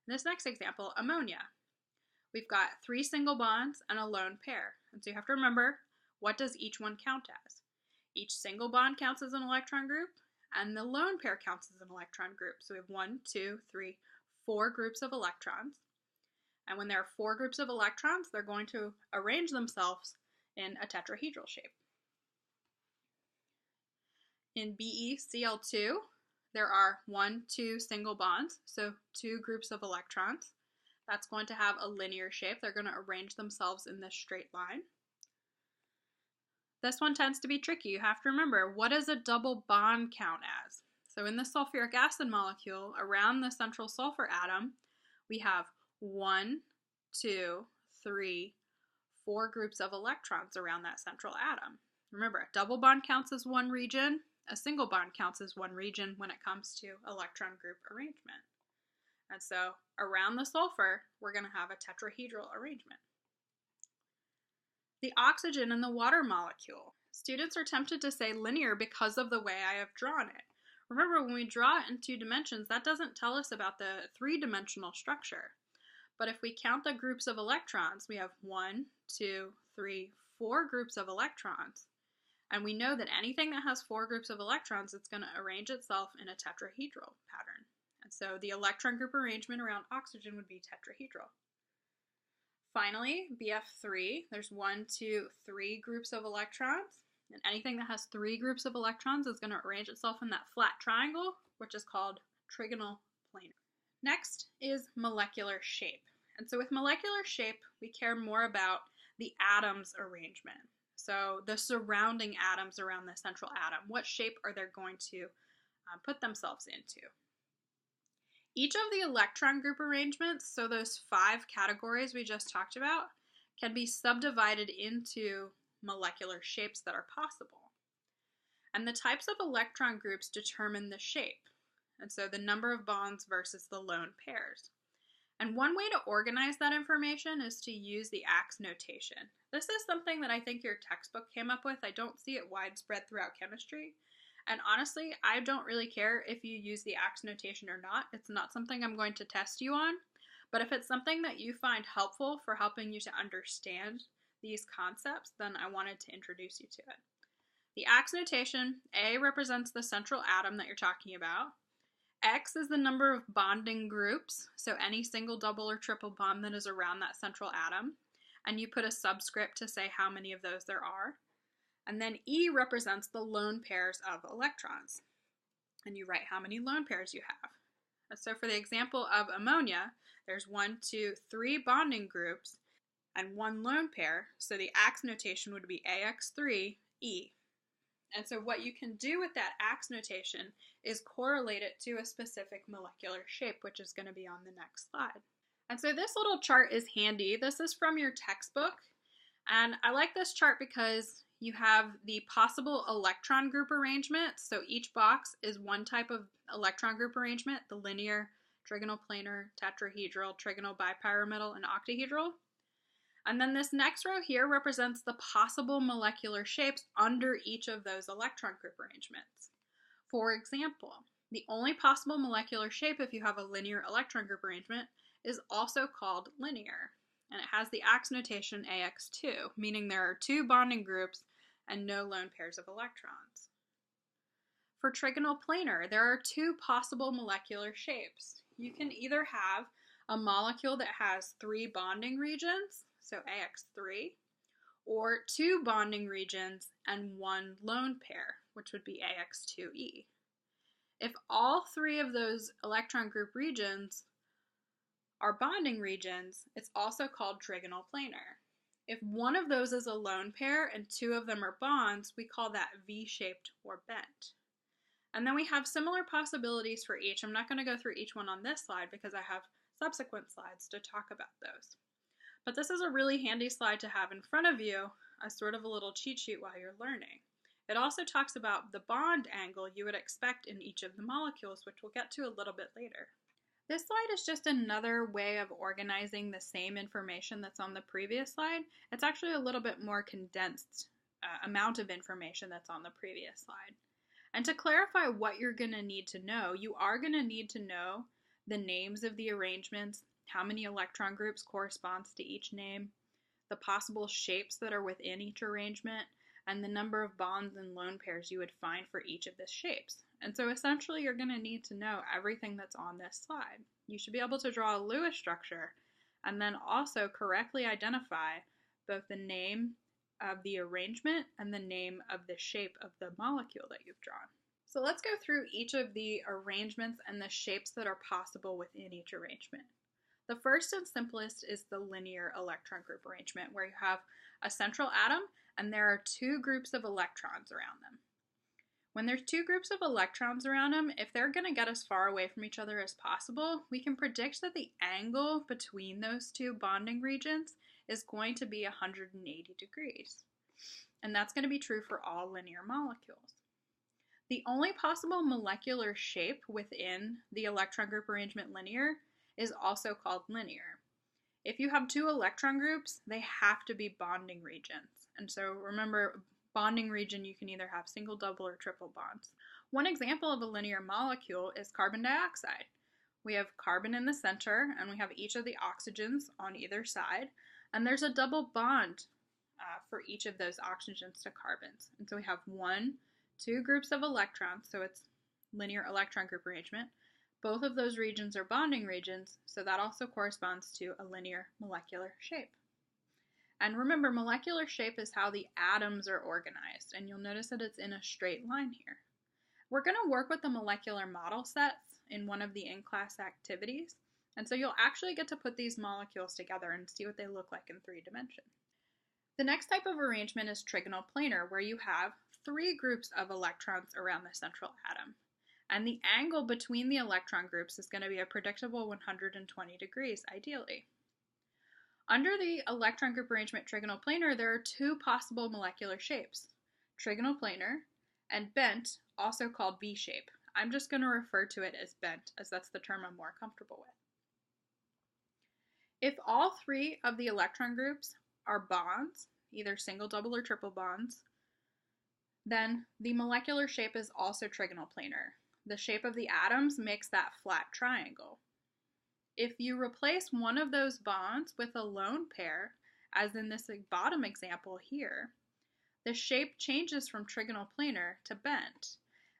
In this next example, ammonia. We've got 3 single bonds and a lone pair, and so you have to remember, what does each one count as? Each single bond counts as an electron group, and the lone pair counts as an electron group. So we have 1, 2, 3, 4 groups of electrons. And when there are 4 groups of electrons, they're going to arrange themselves in a tetrahedral shape. In BeCl2, there are 1, 2 single bonds, so 2 groups of electrons. That's going to have a linear shape. They're going to arrange themselves in this straight line. This one tends to be tricky. You have to remember, what does a double bond count as? So in the sulfuric acid molecule, around the central sulfur atom, we have 1, 2, 3, 4 groups of electrons around that central atom. Remember, a double bond counts as 1 region, a single bond counts as 1 region when it comes to electron group arrangement. And so around the sulfur, we're going to have a tetrahedral arrangement. The oxygen in the water molecule. Students are tempted to say linear because of the way I have drawn it. Remember, when we draw it in 2 dimensions, that doesn't tell us about the 3-dimensional structure. But if we count the groups of electrons, we have 1, 2, 3, 4 groups of electrons. And we know that anything that has 4 groups of electrons, it's going to arrange itself in a tetrahedral pattern. And so the electron group arrangement around oxygen would be tetrahedral. Finally, BF3, there's 1, 2, 3 groups of electrons. And anything that has 3 groups of electrons is going to arrange itself in that flat triangle, which is called trigonal planar. Next is molecular shape. And so with molecular shape, we care more about the atoms arrangement. So the surrounding atoms around the central atom, what shape are they going to put themselves into? Each of the electron group arrangements, so those 5 categories we just talked about, can be subdivided into molecular shapes that are possible. And the types of electron groups determine the shape, and so the number of bonds versus the lone pairs. And one way to organize that information is to use the AX notation. This is something that I think your textbook came up with. I don't see it widespread throughout chemistry. And honestly, I don't really care if you use the AX notation or not. It's not something I'm going to test you on. But if it's something that you find helpful for helping you to understand these concepts, then I wanted to introduce you to it. The AX notation, A represents the central atom that you're talking about. X is the number of bonding groups, so any single, double, or triple bond that is around that central atom. And you put a subscript to say how many of those there are. And then E represents the lone pairs of electrons. And you write how many lone pairs you have. And so for the example of ammonia, there's 1, 2, 3 bonding groups and 1 lone pair. So the AX notation would be AX3E. And so what you can do with that AX notation is correlate it to a specific molecular shape, which is going to be on the next slide. And so this little chart is handy. This is from your textbook. And I like this chart because you have the possible electron group arrangement. So each box is one type of electron group arrangement, the linear, trigonal planar, tetrahedral, trigonal bipyramidal, and octahedral. And then this next row here represents the possible molecular shapes under each of those electron group arrangements. For example, the only possible molecular shape if you have a linear electron group arrangement is also called linear. And it has the AX notation AX2, meaning there are 2 bonding groups and no lone pairs of electrons. For trigonal planar, there are 2 possible molecular shapes. You can either have a molecule that has 3 bonding regions, so AX3, or 2 bonding regions and 1 lone pair, which would be AX2E. If all 3 of those electron group regions are bonding regions, it's also called trigonal planar. If one of those is a lone pair and 2 of them are bonds, we call that V-shaped or bent. And then we have similar possibilities for each. I'm not going to go through each one on this slide because I have subsequent slides to talk about those. But this is a really handy slide to have in front of you as sort of a little cheat sheet while you're learning. It also talks about the bond angle you would expect in each of the molecules, which we'll get to a little bit later. This slide is just another way of organizing the same information that's on the previous slide. It's actually a little bit more condensed amount of information that's on the previous slide. And to clarify what you're going to need to know, you are going to need to know the names of the arrangements, how many electron groups corresponds to each name, the possible shapes that are within each arrangement, and the number of bonds and lone pairs you would find for each of the shapes. And so essentially you're going to need to know everything that's on this slide. You should be able to draw a Lewis structure and then also correctly identify both the name of the arrangement and the name of the shape of the molecule that you've drawn. So let's go through each of the arrangements and the shapes that are possible within each arrangement. The first and simplest is the linear electron group arrangement, where you have a central atom and there are 2 groups of electrons around them. When there's 2 groups of electrons around them, if they're going to get as far away from each other as possible, we can predict that the angle between those 2 bonding regions is going to be 180 degrees. And that's going to be true for all linear molecules. The only possible molecular shape within the electron group arrangement linear is also called linear. If you have 2 electron groups, they have to be bonding regions. And so remember, bonding region, you can either have single, double, or triple bonds. One example of a linear molecule is carbon dioxide. We have carbon in the center, and we have each of the oxygens on either side, and there's a double bond for each of those oxygens to carbons. And so we have 1, 2 groups of electrons, so it's linear electron group arrangement. Both of those regions are bonding regions, so that also corresponds to a linear molecular shape. And remember, molecular shape is how the atoms are organized, and you'll notice that it's in a straight line here. We're going to work with the molecular model sets in one of the in-class activities, and so you'll actually get to put these molecules together and see what they look like in 3 dimensions. The next type of arrangement is trigonal planar, where you have 3 groups of electrons around the central atom. And the angle between the electron groups is going to be a predictable 120 degrees, ideally. Under the electron group arrangement trigonal planar, there are 2 possible molecular shapes, trigonal planar and bent, also called V-shape. I'm just going to refer to it as bent, as that's the term I'm more comfortable with. If all 3 of the electron groups are bonds, either single, double, or triple bonds, then the molecular shape is also trigonal planar. The shape of the atoms makes that flat triangle. If you replace one of those bonds with a lone pair, as in this bottom example here, the shape changes from trigonal planar to bent.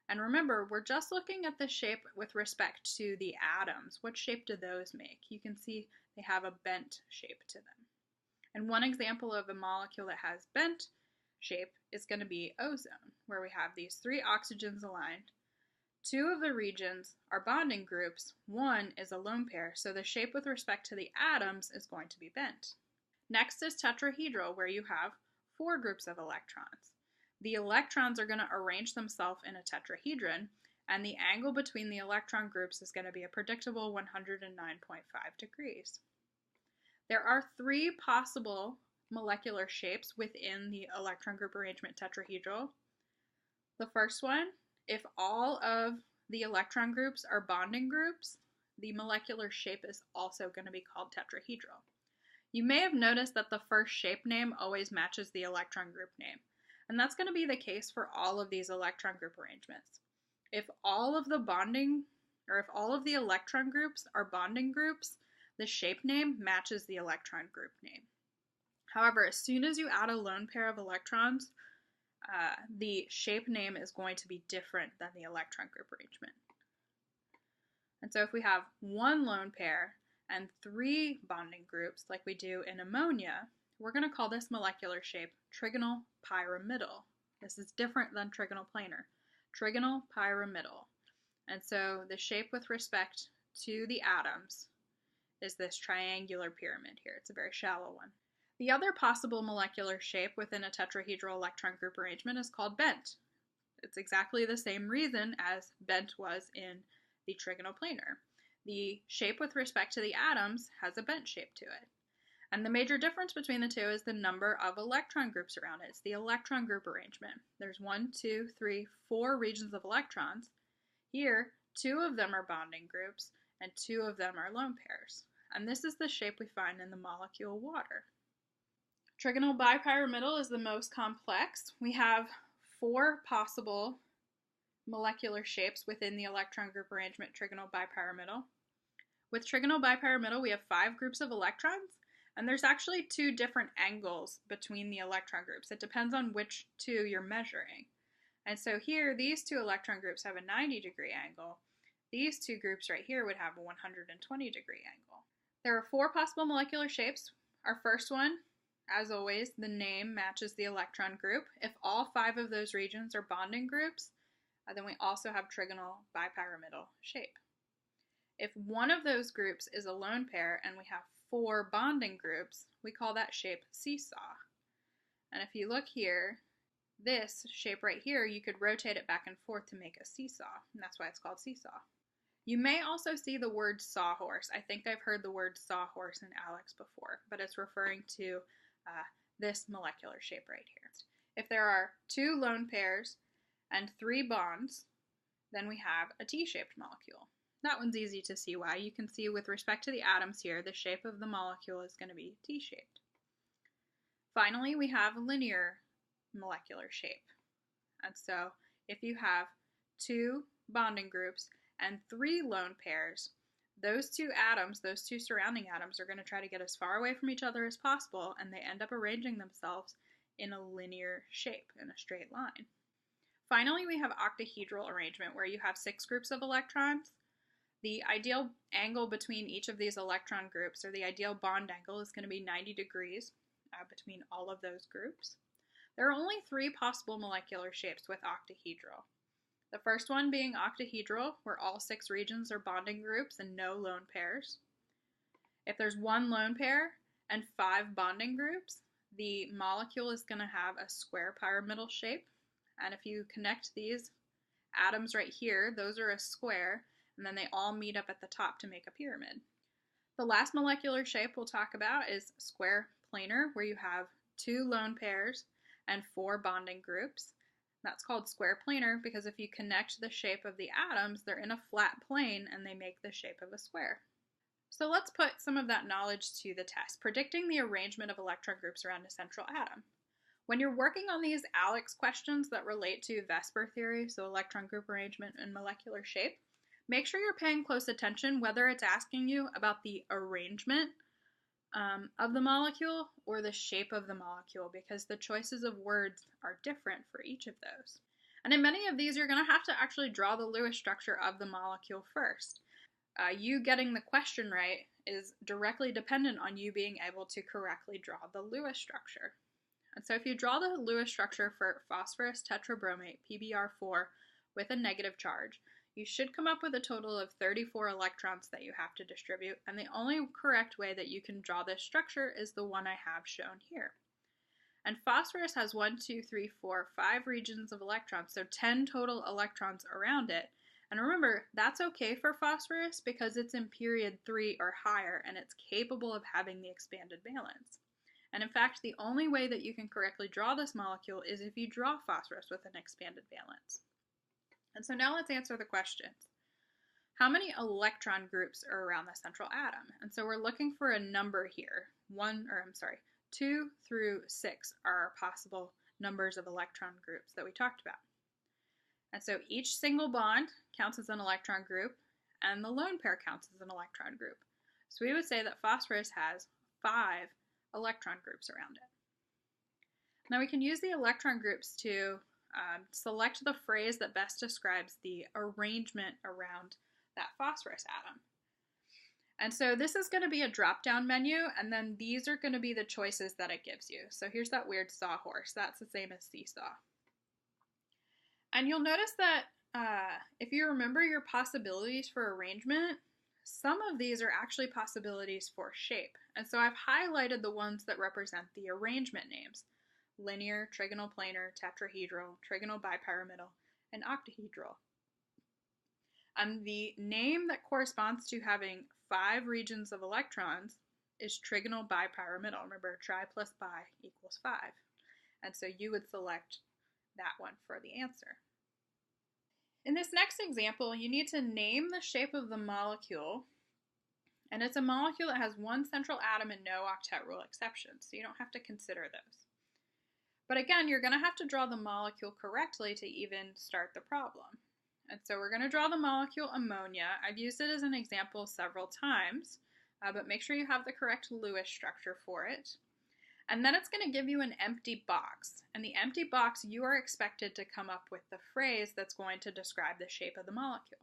And remember, we're just looking at the shape with respect to the atoms. What shape do those make? You can see they have a bent shape to them. And one example of a molecule that has bent shape is going to be ozone, where we have these 3 oxygens aligned. 2 of the regions are bonding groups, 1 is a lone pair, so the shape with respect to the atoms is going to be bent. Next is tetrahedral, where you have 4 groups of electrons. The electrons are going to arrange themselves in a tetrahedron, and the angle between the electron groups is going to be a predictable 109.5 degrees. There are 3 possible molecular shapes within the electron group arrangement tetrahedral. The first one, if all of the electron groups are bonding groups, the molecular shape is also going to be called tetrahedral. You may have noticed that the first shape name always matches the electron group name, and that's going to be the case for all of these electron group arrangements. If all of the electron groups are bonding groups, the shape name matches the electron group name. However, as soon as you add a lone pair of electrons, the shape name is going to be different than the electron group arrangement. And so if we have 1 lone pair and 3 bonding groups, like we do in ammonia, we're going to call this molecular shape trigonal pyramidal. This is different than trigonal planar. Trigonal pyramidal. And so the shape with respect to the atoms is this triangular pyramid here. It's a very shallow one. The other possible molecular shape within a tetrahedral electron group arrangement is called bent. It's exactly the same reason as bent was in the trigonal planar. The shape with respect to the atoms has a bent shape to it. And the major difference between the 2 is the number of electron groups around it. It's the electron group arrangement. There's 1, 2, 3, 4 regions of electrons. Here, 2 of them are bonding groups and 2 of them are lone pairs. And this is the shape we find in the molecule water. Trigonal bipyramidal is the most complex. We have 4 possible molecular shapes within the electron group arrangement trigonal bipyramidal. With trigonal bipyramidal, we have 5 groups of electrons, and there's actually 2 different angles between the electron groups. It depends on which 2 you're measuring. And so here, these 2 electron groups have a 90-degree angle. These 2 groups right here would have a 120-degree angle. There are 4 possible molecular shapes. Our first one, as always, the name matches the electron group. If all 5 of those regions are bonding groups, then we also have trigonal bipyramidal shape. If one of those groups is a lone pair and we have 4 bonding groups, we call that shape seesaw. And if you look here, this shape right here, you could rotate it back and forth to make a seesaw, and that's why it's called seesaw. You may also see the word sawhorse. I think I've heard the word sawhorse in ALEKS before, but it's referring to this molecular shape right here. If there are 2 lone pairs and 3 bonds, then we have a T-shaped molecule. That one's easy to see why. You can see with respect to the atoms here, the shape of the molecule is going to be T-shaped. Finally, we have linear molecular shape. And so if you have 2 bonding groups and 3 lone pairs, those 2 atoms, those 2 surrounding atoms, are going to try to get as far away from each other as possible, and they end up arranging themselves in a linear shape, in a straight line. Finally, we have octahedral arrangement, where you have 6 groups of electrons. The ideal angle between each of these electron groups, or the ideal bond angle, is going to be 90 degrees. between all of those groups. There are only 3 possible molecular shapes with octahedral. The first one being octahedral, where all 6 regions are bonding groups and no lone pairs. If there's 1 lone pair and 5 bonding groups, the molecule is going to have a square pyramidal shape. And if you connect these atoms right here, those are a square, and then they all meet up at the top to make a pyramid. The last molecular shape we'll talk about is square planar, where you have 2 lone pairs and 4 bonding groups. That's called square planar because if you connect the shape of the atoms, they're in a flat plane and they make the shape of a square. So let's put some of that knowledge to the test, predicting the arrangement of electron groups around a central atom. When you're working on these ALEKS questions that relate to VSEPR theory, so electron group arrangement and molecular shape, make sure you're paying close attention whether it's asking you about the arrangement of the molecule or the shape of the molecule, because the choices of words are different for each of those. And in many of these, you're going to have to actually draw the Lewis structure of the molecule first. You getting the question right is directly dependent on you being able to correctly draw the Lewis structure. And so if you draw the Lewis structure for phosphorus tetrabromate, PBr4, with a negative charge, you should come up with a total of 34 electrons that you have to distribute, and the only correct way that you can draw this structure is the one I have shown here. And phosphorus has 1, 2, 3, 4, 5 regions of electrons, so 10 total electrons around it. And remember, that's okay for phosphorus because it's in period 3 or higher, and it's capable of having the expanded valence. And in fact, the only way that you can correctly draw this molecule is if you draw phosphorus with an expanded valence. And so now let's answer the questions. How many electron groups are around the central atom? And so we're looking for a number here. 2 through 6 are possible numbers of electron groups that we talked about. And so each single bond counts as an electron group, and the lone pair counts as an electron group. So we would say that phosphorus has 5 electron groups around it. Now we can use the electron groups to select the phrase that best describes the arrangement around that phosphorus atom. And so this is going to be a drop-down menu, and then these are going to be the choices that it gives you. So here's that weird sawhorse. That's the same as seesaw. And you'll notice that if you remember your possibilities for arrangement, some of these are actually possibilities for shape. And so I've highlighted the ones that represent the arrangement names: linear, trigonal planar, tetrahedral, trigonal bipyramidal, and octahedral. And the name that corresponds to having 5 regions of electrons is trigonal bipyramidal. Remember, tri plus bi equals 5. And so you would select that one for the answer. In this next example, you need to name the shape of the molecule, and it's a molecule that has 1 central atom and no octet rule exceptions, so you don't have to consider those. But again, you're going to have to draw the molecule correctly to even start the problem. And so we're going to draw the molecule ammonia. I've used it as an example several times, but make sure you have the correct Lewis structure for it. And then it's going to give you an empty box. And the empty box, you are expected to come up with the phrase that's going to describe the shape of the molecule.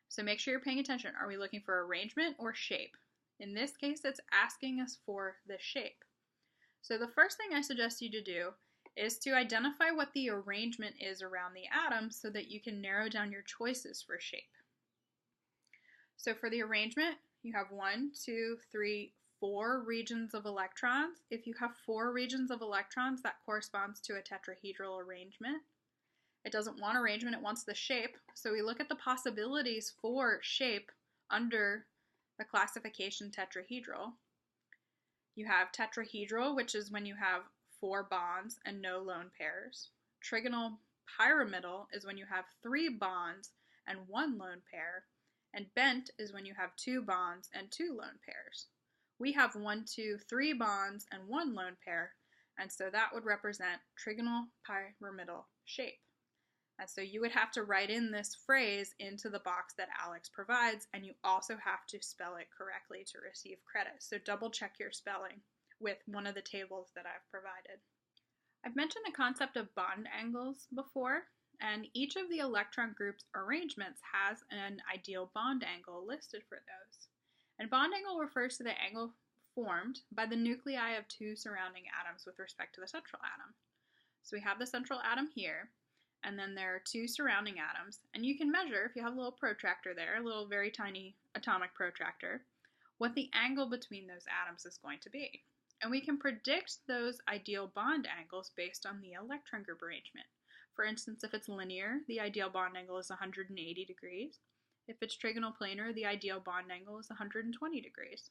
So make sure you're paying attention. Are we looking for arrangement or shape? In this case, it's asking us for the shape. So the first thing I suggest you to do is to identify what the arrangement is around the atom so that you can narrow down your choices for shape. So for the arrangement, you have 1, 2, 3, 4 regions of electrons. If you have 4 regions of electrons, that corresponds to a tetrahedral arrangement. It doesn't want arrangement, it wants the shape. So we look at the possibilities for shape under the classification tetrahedral. You have tetrahedral, which is when you have 4 bonds and no lone pairs. Trigonal pyramidal is when you have 3 bonds and 1 lone pair. And bent is when you have 2 bonds and 2 lone pairs. We have 1, 2, 3 bonds and 1 lone pair, and so that would represent trigonal pyramidal shape. And so you would have to write in this phrase into the box that ALEKS provides, and you also have to spell it correctly to receive credit. So double check your spelling with one of the tables that I've provided. I've mentioned the concept of bond angles before, and each of the electron group's arrangements has an ideal bond angle listed for those. And bond angle refers to the angle formed by the nuclei of two surrounding atoms with respect to the central atom. So we have the central atom here, and then there are two surrounding atoms, and you can measure, if you have a little protractor there, a little very tiny atomic protractor, what the angle between those atoms is going to be. And we can predict those ideal bond angles based on the electron group arrangement. For instance, if it's linear, the ideal bond angle is 180 degrees. If it's trigonal planar, the ideal bond angle is 120 degrees.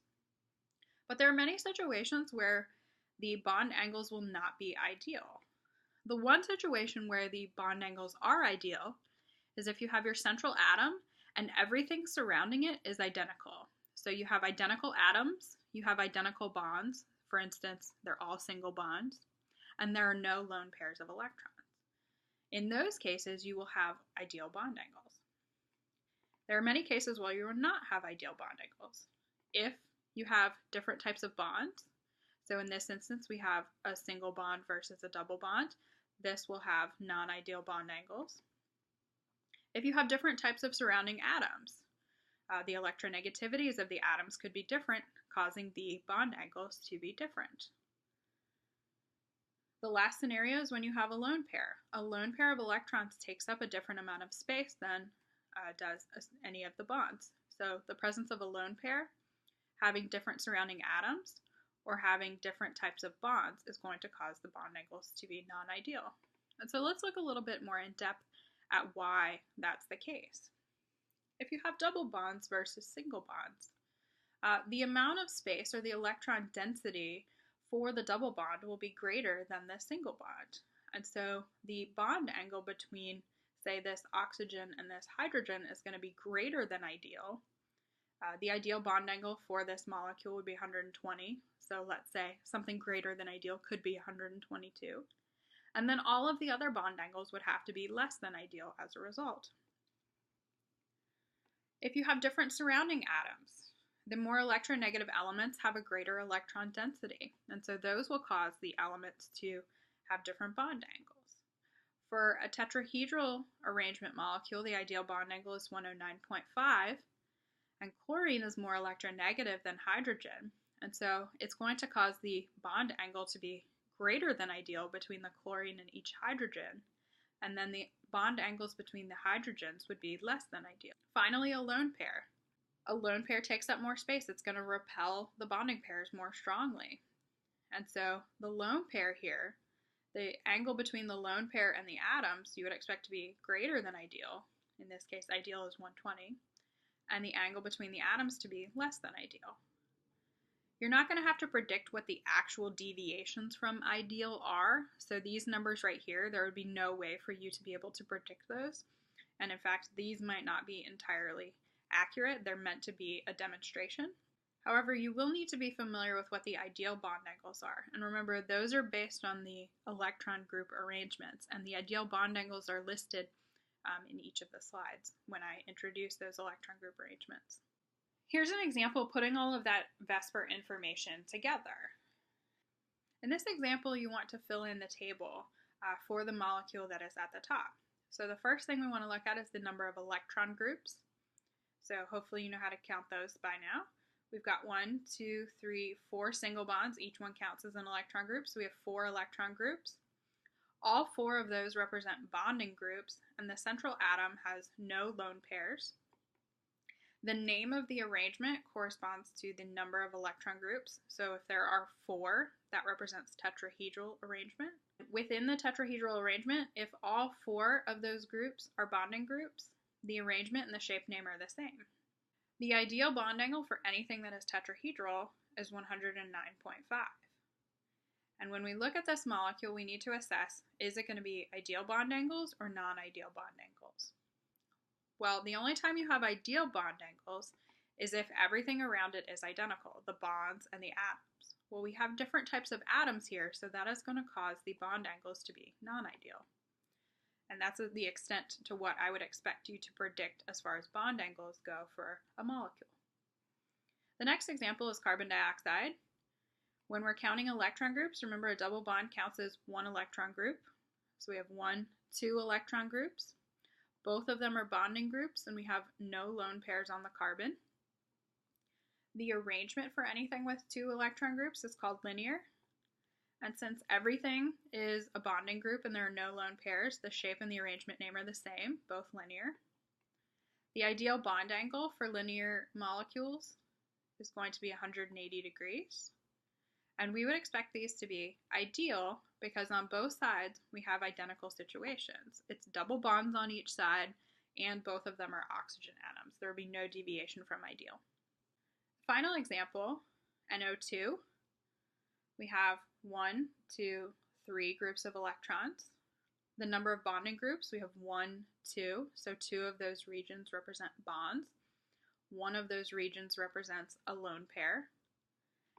But there are many situations where the bond angles will not be ideal. The one situation where the bond angles are ideal is if you have your central atom and everything surrounding it is identical. So you have identical atoms, you have identical bonds. For instance, they're all single bonds, and there are no lone pairs of electrons. In those cases, you will have ideal bond angles. There are many cases where you will not have ideal bond angles. If you have different types of bonds, so in this instance we have a single bond versus a double bond, this will have non-ideal bond angles. If you have different types of surrounding atoms, the electronegativities of the atoms could be different, causing the bond angles to be different. The last scenario is when you have a lone pair. A lone pair of electrons takes up a different amount of space than does any of the bonds. So the presence of a lone pair, having different surrounding atoms, or having different types of bonds is going to cause the bond angles to be non-ideal. And so let's look a little bit more in depth at why that's the case. If you have double bonds versus single bonds, the amount of space or the electron density for the double bond will be greater than the single bond. And so the bond angle between, say, this oxygen and this hydrogen is going to be greater than ideal. The ideal bond angle for this molecule would be 120. So let's say something greater than ideal could be 122. And then all of the other bond angles would have to be less than ideal as a result. If you have different surrounding atoms, the more electronegative elements have a greater electron density, and so those will cause the elements to have different bond angles. For a tetrahedral arrangement molecule, the ideal bond angle is 109.5, and chlorine is more electronegative than hydrogen, and so it's going to cause the bond angle to be greater than ideal between the chlorine and each hydrogen, and then the bond angles between the hydrogens would be less than ideal. Finally, a lone pair. A lone pair takes up more space. It's going to repel the bonding pairs more strongly. And so the lone pair here, the angle between the lone pair and the atoms, you would expect to be greater than ideal. In this case, ideal is 120. And the angle between the atoms to be less than ideal. You're not going to have to predict what the actual deviations from ideal are. So these numbers right here, there would be no way for you to be able to predict those. And in fact, these might not be entirely accurate. They're meant to be a demonstration. However, you will need to be familiar with what the ideal bond angles are. And remember, those are based on the electron group arrangements, and the ideal bond angles are listed in each of the slides when I introduce those electron group arrangements. Here's an example putting all of that VSEPR information together. In this example, you want to fill in the table for the molecule that is at the top. So the first thing we want to look at is the number of electron groups. So hopefully you know how to count those by now. We've got 1, 2, 3, 4 single bonds. Each one counts as an electron group, so we have 4 electron groups. All 4 of those represent bonding groups, and the central atom has no lone pairs. The name of the arrangement corresponds to the number of electron groups. So if there are 4, that represents tetrahedral arrangement. Within the tetrahedral arrangement, if all 4 of those groups are bonding groups, the arrangement and the shape name are the same. The ideal bond angle for anything that is tetrahedral is 109.5. And when we look at this molecule, we need to assess, is it going to be ideal bond angles or non-ideal bond angles? Well, the only time you have ideal bond angles is if everything around it is identical, the bonds and the atoms. Well, we have different types of atoms here, so that is going to cause the bond angles to be non-ideal. And that's the extent to what I would expect you to predict as far as bond angles go for a molecule. The next example is carbon dioxide. When we're counting electron groups, remember a double bond counts as 1 electron group. So we have 1, 2 electron groups. Both of them are bonding groups, and we have no lone pairs on the carbon. The arrangement for anything with two electron groups is called linear. And since everything is a bonding group and there are no lone pairs, the shape and the arrangement name are the same, both linear. The ideal bond angle for linear molecules is going to be 180 degrees. And we would expect these to be ideal because on both sides we have identical situations. It's double bonds on each side and both of them are oxygen atoms. There would be no deviation from ideal. Final example, NO2. We have 1, 2, 3 groups of electrons. The number of bonding groups, we have 1, 2, so 2 of those regions represent bonds. One of those regions represents a lone pair.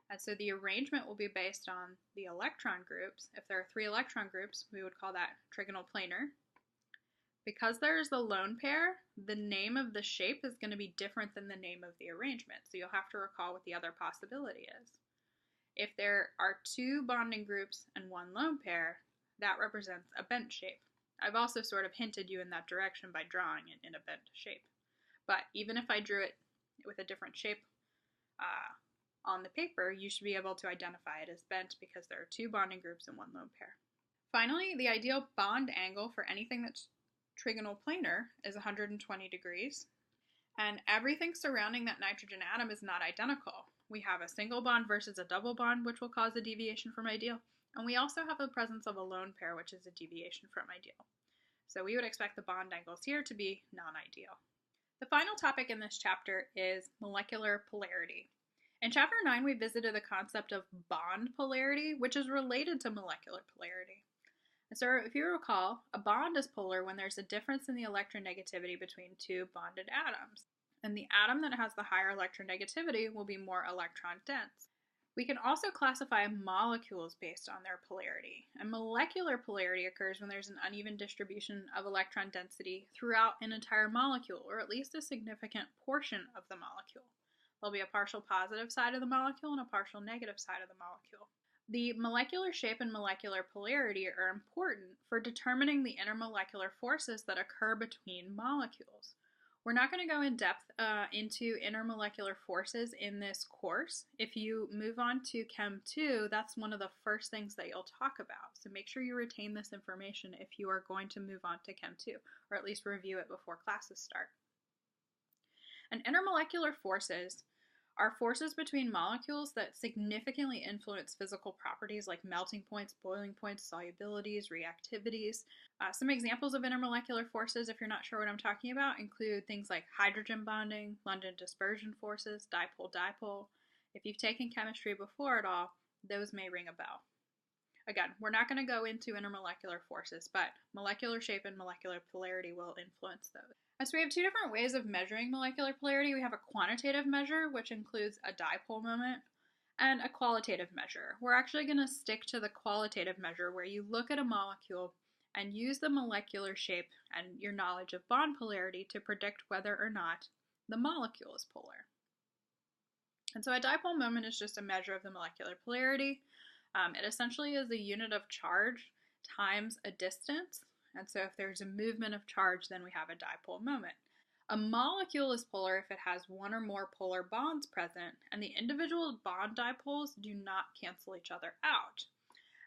And so the arrangement will be based on the electron groups. If there are 3 electron groups, we would call that trigonal planar. Because there's the lone pair, the name of the shape is going to be different than the name of the arrangement, so you'll have to recall what the other possibility is. If there are 2 bonding groups and 1 lone pair, that represents a bent shape. I've also sort of hinted you in that direction by drawing it in a bent shape. But even if I drew it with a different shape on the paper, you should be able to identify it as bent because there are 2 bonding groups and 1 lone pair. Finally, the ideal bond angle for anything that's trigonal planar is 120 degrees. And everything surrounding that nitrogen atom is not identical. We have a single bond versus a double bond, which will cause a deviation from ideal. And we also have the presence of a lone pair, which is a deviation from ideal. So we would expect the bond angles here to be non-ideal. The final topic in this chapter is molecular polarity. In chapter 9, we visited the concept of bond polarity, which is related to molecular polarity. And so if you recall, a bond is polar when there's a difference in the electronegativity between 2 bonded atoms. And the atom that has the higher electronegativity will be more electron dense. We can also classify molecules based on their polarity. And molecular polarity occurs when there's an uneven distribution of electron density throughout an entire molecule, or at least a significant portion of the molecule. There'll be a partial positive side of the molecule and a partial negative side of the molecule. The molecular shape and molecular polarity are important for determining the intermolecular forces that occur between molecules. We're not going to go in depth into intermolecular forces in this course. If you move on to Chem 2, that's one of the first things that you'll talk about. So make sure you retain this information if you are going to move on to Chem 2, or at least review it before classes start. And intermolecular forces are forces between molecules that significantly influence physical properties like melting points, boiling points, solubilities, reactivities. Some examples of intermolecular forces, if you're not sure what I'm talking about, include things like hydrogen bonding, London dispersion forces, dipole-dipole. If you've taken chemistry before at all, those may ring a bell. Again, we're not going to go into intermolecular forces, but molecular shape and molecular polarity will influence those. And so we have 2 different ways of measuring molecular polarity. We have a quantitative measure, which includes a dipole moment, and a qualitative measure. We're actually going to stick to the qualitative measure where you look at a molecule and use the molecular shape and your knowledge of bond polarity to predict whether or not the molecule is polar. And so a dipole moment is just a measure of the molecular polarity. It essentially is a unit of charge times a distance. And so if there's a movement of charge, then we have a dipole moment. A molecule is polar if it has 1 or more polar bonds present, and the individual bond dipoles do not cancel each other out.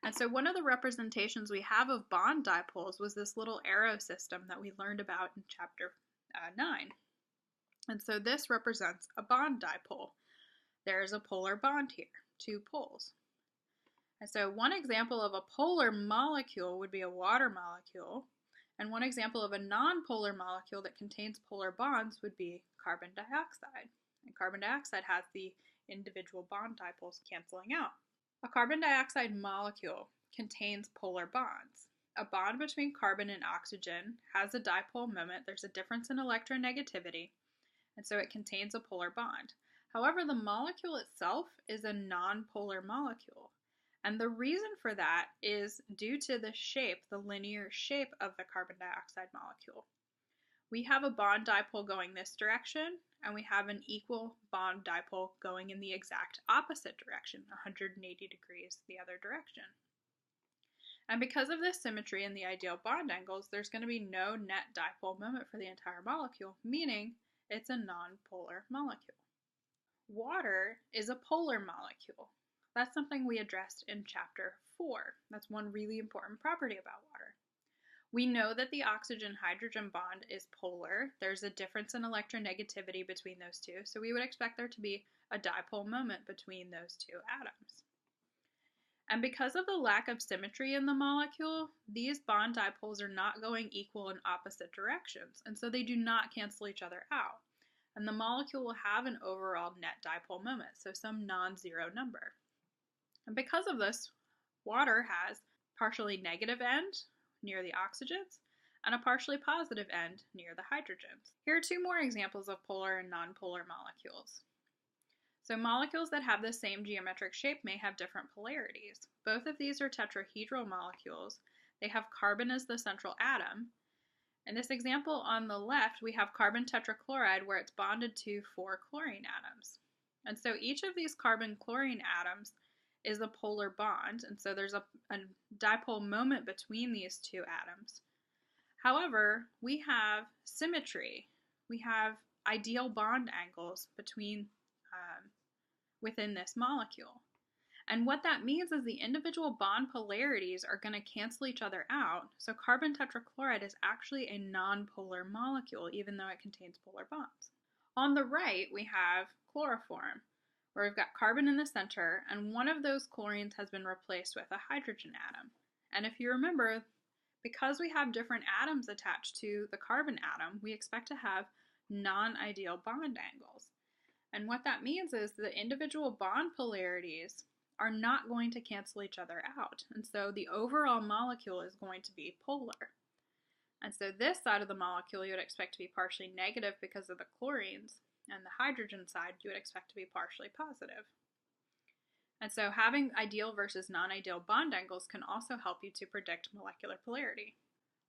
And so one of the representations we have of bond dipoles was this little arrow system that we learned about in chapter 9. And so this represents a bond dipole. There's a polar bond here, 2 poles. And so one example of a polar molecule would be a water molecule, and one example of a nonpolar molecule that contains polar bonds would be carbon dioxide. And carbon dioxide has the individual bond dipoles canceling out. A carbon dioxide molecule contains polar bonds. A bond between carbon and oxygen has a dipole moment. There's a difference in electronegativity, and so it contains a polar bond. However, the molecule itself is a nonpolar molecule. And the reason for that is due to the shape, the linear shape of the carbon dioxide molecule. We have a bond dipole going this direction, and we have an equal bond dipole going in the exact opposite direction, 180 degrees the other direction. And because of this symmetry in the ideal bond angles, there's going to be no net dipole moment for the entire molecule, meaning it's a nonpolar molecule. Water is a polar molecule. That's something we addressed in chapter 4. That's one really important property about water. We know that the oxygen-hydrogen bond is polar. There's a difference in electronegativity between those two, so we would expect there to be a dipole moment between those two atoms. And because of the lack of symmetry in the molecule, these bond dipoles are not going equal in opposite directions, and so they do not cancel each other out. And the molecule will have an overall net dipole moment, so some non-zero number. And because of this, water has a partially negative end near the oxygens and a partially positive end near the hydrogens. Here are two more examples of polar and nonpolar molecules. So molecules that have the same geometric shape may have different polarities. Both of these are tetrahedral molecules. They have carbon as the central atom. In this example on the left, we have carbon tetrachloride where it's bonded to 4 chlorine atoms. And so each of these carbon-chlorine atoms is a polar bond, and so there's a dipole moment between these two atoms. However, we have symmetry. We have ideal bond angles between within this molecule. And what that means is the individual bond polarities are going to cancel each other out, so carbon tetrachloride is actually a nonpolar molecule, even though it contains polar bonds. On the right, we have chloroform, where we've got carbon in the center, and one of those chlorines has been replaced with a hydrogen atom. And if you remember, because we have different atoms attached to the carbon atom, we expect to have non-ideal bond angles. And what that means is the individual bond polarities are not going to cancel each other out. And so the overall molecule is going to be polar. And so this side of the molecule you would expect to be partially negative because of the chlorines, and the hydrogen side you would expect to be partially positive. And so having ideal versus non-ideal bond angles can also help you to predict molecular polarity.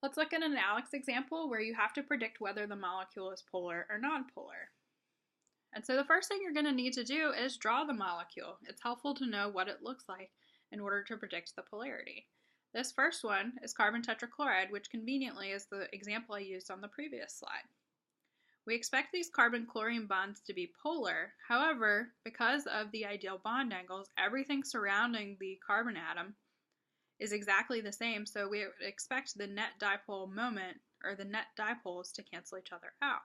Let's look at an ALEKS example where you have to predict whether the molecule is polar or nonpolar. And so the first thing you're going to need to do is draw the molecule. It's helpful to know what it looks like in order to predict the polarity. This first one is carbon tetrachloride, which conveniently is the example I used on the previous slide. We expect these carbon-chlorine bonds to be polar. However, because of the ideal bond angles, everything surrounding the carbon atom is exactly the same, so we would expect the net dipole moment, or the net dipoles, to cancel each other out.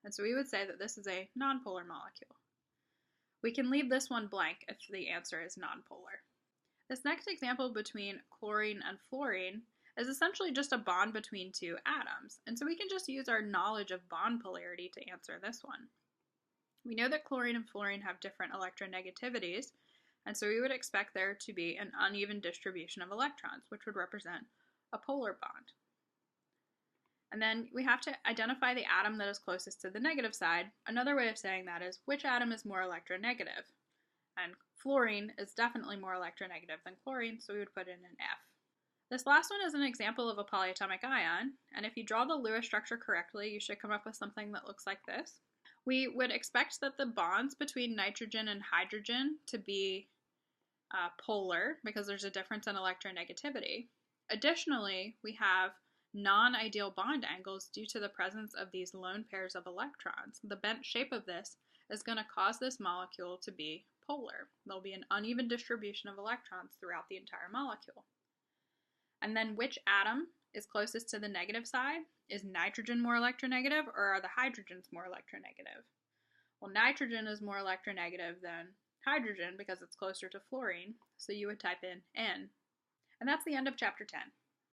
And so we would say that this is a nonpolar molecule. We can leave this one blank if the answer is nonpolar. This next example between chlorine and fluorine is essentially just a bond between two atoms, and so we can just use our knowledge of bond polarity to answer this one. We know that chlorine and fluorine have different electronegativities, and so we would expect there to be an uneven distribution of electrons, which would represent a polar bond. And then we have to identify the atom that is closest to the negative side. Another way of saying that is which atom is more electronegative. And fluorine is definitely more electronegative than chlorine, so we would put in an F. This last one is an example of a polyatomic ion, and if you draw the Lewis structure correctly, you should come up with something that looks like this. We would expect that the bonds between nitrogen and hydrogen to be polar, because there's a difference in electronegativity. Additionally, we have non-ideal bond angles due to the presence of these lone pairs of electrons. The bent shape of this is going to cause this molecule to be polar. There'll be an uneven distribution of electrons throughout the entire molecule. And then which atom is closest to the negative side? Is nitrogen more electronegative, or are the hydrogens more electronegative? Well, nitrogen is more electronegative than hydrogen because it's closer to fluorine, so you would type in N. And that's the end of chapter 10.